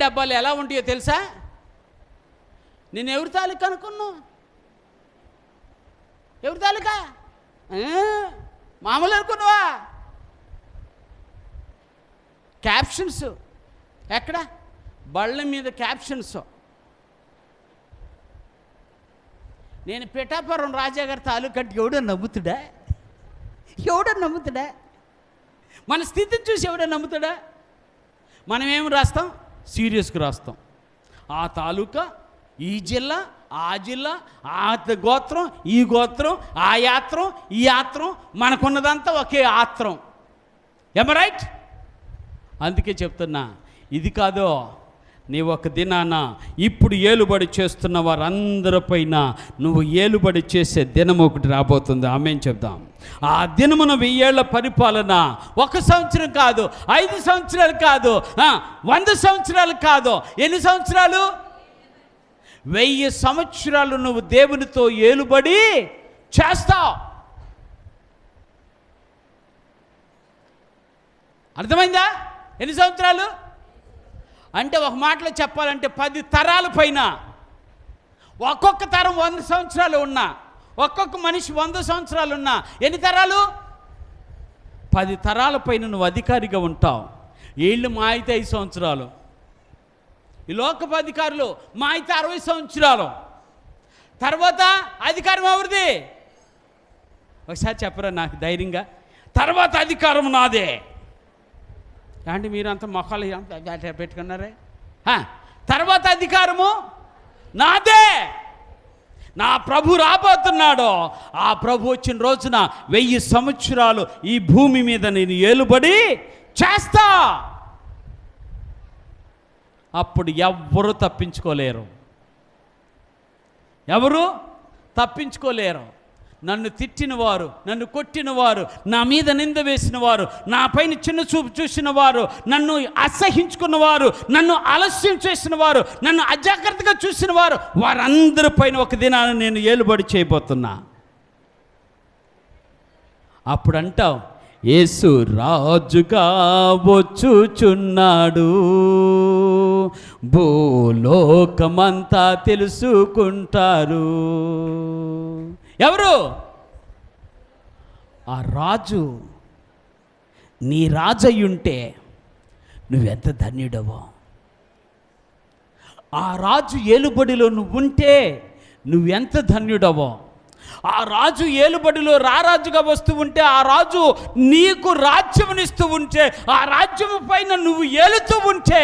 [SPEAKER 1] డబ్బాలు ఎలా ఉంటాయో తెలుసా? నేను ఎవరి తాలూకా అనుకున్నా? ఎవరి తాలూకా? మామూలు అనుకున్నావా? క్యాప్షన్స్ ఎక్కడ? బళ్ళ మీద క్యాప్షన్స్. నేను పిఠాపురం రాజాగారి తాలూకా అంటే ఎవడో నమ్ముతాడా? మన స్థితిని చూసి ఎవడో నమ్ముతాడా? మనం ఏమి రాస్తాం? సీరియస్గా రాస్తాం. ఆ తాలూకా, ఈ జిల్లా, ఆ జిల్లా, ఆ గోత్రం, ఈ గోత్రం, ఆ యాత్రం, ఈ యాత్రం, మనకున్నదంతా ఒకే ఆత్రం. ఏమ రైట్? అందుకే చెప్తున్నా, ఇది కాదో నీ ఒక దినాన ఇప్పుడు ఏలుబడి చేస్తున్న వారందరిపైన నువ్వు ఏలుబడి చేసే దినం ఒకటి రాబోతుంది. ఆమేన్ చెప్దాం. ఆ దినమున 1000 ఏళ్ల పరిపాలన 1 సంవత్సరం కాదు, 5 సంవత్సరాలు కాదు, 100 సంవత్సరాలు కాదు. ఎన్ని సంవత్సరాలు? 1000 సంవత్సరాలు నువ్వు దేవునితో ఏలుబడి చేస్తావు. అర్థమైందా? ఎన్ని సంవత్సరాలు అంటే ఒక మాటలో చెప్పాలంటే 10 తరాల పైన. ఒక్కొక్క తరం 100 సంవత్సరాలు ఉన్నా, ఒక్కొక్క మనిషి 100 సంవత్సరాలు ఉన్నా, ఎన్ని తరాలు? 10 తరాల పైన నువ్వు అధికారిగా ఉంటావు. వీళ్ళు మా అయితే 5 సంవత్సరాలు, ఈ లోకపు అధికారులు మా అయితే 60 సంవత్సరాలు. తర్వాత అధికారం ఎవరిది? ఒకసారి చెప్పరా నాకు ధైర్యంగా? తర్వాత అధికారం నాదే. అంటే మీరంతా మొక్కలు పెట్టుకున్నారే. తర్వాత అధికారము నాదే. నా ప్రభు రాబోతున్నాడో, ఆ ప్రభు వచ్చిన రోజున 1000 సంవత్సరాలు ఈ భూమి మీద నేను ఏలుబడి చేస్తా. అప్పుడు ఎవ్వరూ తప్పించుకోలేరు. నన్ను తిట్టినవారు, నన్ను కొట్టినవారు, నా మీద నింద వేసినవారు, నా పైన చిన్న చూపు చూసినవారు, నన్ను అసహించుకున్నవారు, నన్ను ఆలస్యం చేసినవారు, నన్ను అజాగ్రత్తగా చూసినవారు, వారందరి పైన ఒక దినాన నేను ఏలుబడి చేయబోతున్నా. అప్పుడు అంటావు, యేసు రాజుగా వచ్చుచున్నాడు, భూలోకమంతా తెలుసుకుంటారు. ఎవరు? ఆ రాజు. నీ రాజయ్యుంటే నువ్వెంత ధన్యుడవో. ఆ రాజు ఏలుబడిలో నువ్వుంటే నువ్వెంత ధన్యుడవో. ఆ రాజు ఏలుబడిలో రారాజుగా వస్తూ ఉంటే, ఆ రాజు నీకు రాజ్యమునిస్తూ ఉంటే, ఆ రాజ్యము పైన నువ్వు ఏలుతూ ఉంటే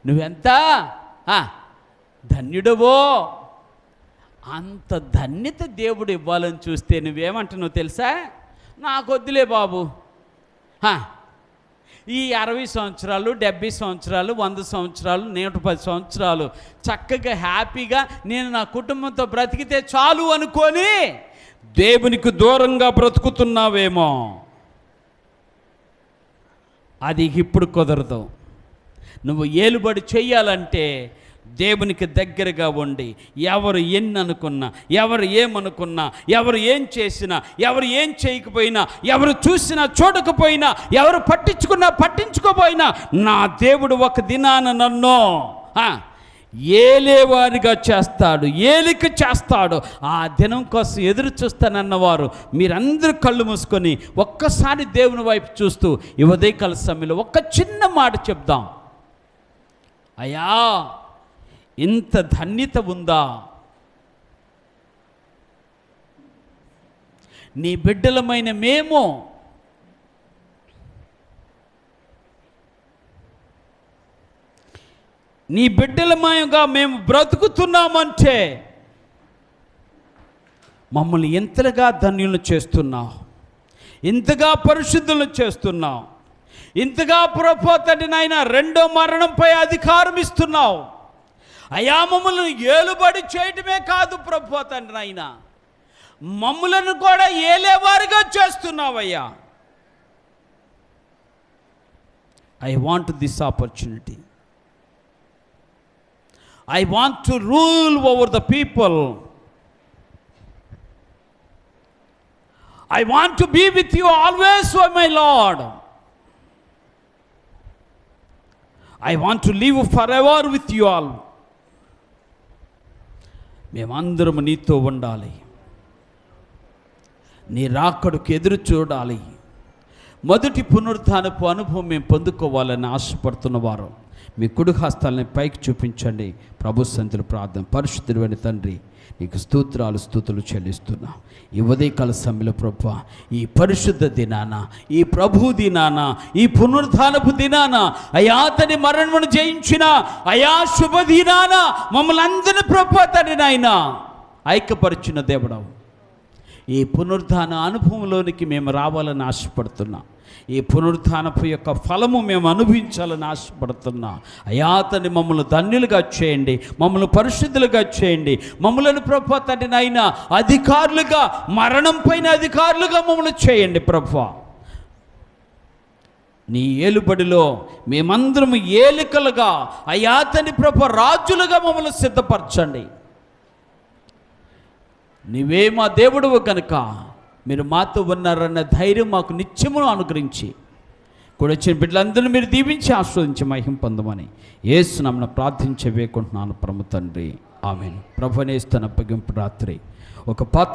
[SPEAKER 1] నువ్వెంత ధన్యుడవో. అంత ధన్యత దేవుడు ఇవ్వాలని చూస్తే నువ్వేమంటున్నావు తెలుసా? నాకొద్దులే బాబు, ఈ 60 సంవత్సరాలు, 70 సంవత్సరాలు, 100 సంవత్సరాలు, 110 సంవత్సరాలు చక్కగా హ్యాపీగా నేను నా కుటుంబంతో బ్రతికితే చాలు అనుకొని దేవునికి దూరంగా బ్రతుకుతున్నావేమో. అది ఇప్పుడు కుదరదు. నువ్వు ఏలుబడి చెయ్యాలంటే దేవునికి దగ్గరగా ఉండి, ఎవరు ఎన్ని అనుకున్నా, ఎవరు ఏమనుకున్నా, ఎవరు ఏం చేసినా, ఎవరు ఏం చేయకపోయినా, ఎవరు చూసినా చూడకపోయినా, ఎవరు పట్టించుకున్నా పట్టించుకోపోయినా, నా దేవుడు ఒక దినాన నన్ను ఏలేవారిగా చేస్తాడు, ఏలిక చేస్తాడు. ఆ దినం కోసం ఎదురు చూస్తానన్నవారు మీరందరూ కళ్ళు మూసుకొని ఒక్కసారి దేవుని వైపు చూస్తూ ఈ ఉదయకాల సమయంలో ఒక చిన్న మాట చెప్దాం. అయ్యా, ఇంత ధన్యత ఉందా? నీ బిడ్డలమైన మేము నీ బిడ్డలమయంగా మేము బ్రతుకుతున్నామంటే మమ్మల్ని ఎంతగా ధన్యులను చేస్తున్నావు, ఇంతగా పరిశుద్ధులను చేస్తున్నావు, ఇంతగా ప్రభు తండ్రి నాయన రెండో మరణంపై అధికారం ఇస్తున్నావు. అయా మమ్మల్ని ఏలుబడి చేయటమే కాదు ప్రభు తండ్రి నాయన, మమ్ములను కూడా ఏలేవారుగా చేస్తున్నావయ్యా. I want this opportunity. I want to rule over the people. I want to be with you always, O my Lord. I want to live forever with you all. మేమందరం నీతో ఉండాలి, నీ రాకడకు ఎదురు చూడాలి. మొదటి పునరుత్థానపు అనుభవం మేము పొందుకోవాలని ఆశపడుతున్న వారు మీ కుడి హస్తాలని పైకి చూపించండి. ప్రభు సన్నిధిలో ప్రార్థన. పరిశుద్ధుడైన తండ్రి, నీకు స్తుతులు చెల్లిస్తున్నా. ఈ ఉదయకాల సమయంలో ప్రభువా, ఈ పరిశుద్ధ దినాన, ఈ ప్రభు దినాన, ఈ పునరుత్థానపు దినాన, అయా అతని మరణమును జయించిన అయా శుభ దినాన మమ్మల్ని అందరినీ ప్రభువా తండ్రి నాయన ఐక్యపరిచిన దేవుడవు. ఈ పునరుత్థాన అనుభవంలోనికి మేము రావాలని ఆశపడుతున్నాం. ఈ పునరుత్థానపు యొక్క ఫలము మేము అనుభవించాలని ఆశపడుతున్నా. అయా తండ్రి, మమ్మల్ని ధన్యులుగా చేయండి, మమ్మల్ని పరిశుద్ధులుగా చేయండి. మమ్మల్ని ప్రభువా తండ్రి నాయన అధికారులుగా, మరణం పైన అధికారులుగా మమ్మల్ని చేయండి ప్రభువా. నీ ఏలుబడిలో మేమందరం ఏలికలుగా, అయా తండ్రి ప్రభువా రాజులుగా మమ్మల్ని సిద్ధపరచండి. నీవే మా దేవుడవు కనుక మీరు మాతో ఉన్నారన్న ధైర్యం మాకు నిత్యమును అనుగ్రహించి కూడా వచ్చిన బిడ్డలందరినీ మీరు దీవించి ఆస్వాదించి మహిమ పొందమని యేసు నామమున ప్రార్థించి వేడుకుంటున్నాను పరమ తండ్రి. ఆమేన్. ప్రభువునే స్తున్న అప్పగింపు రాత్రి ఒక పాత్ర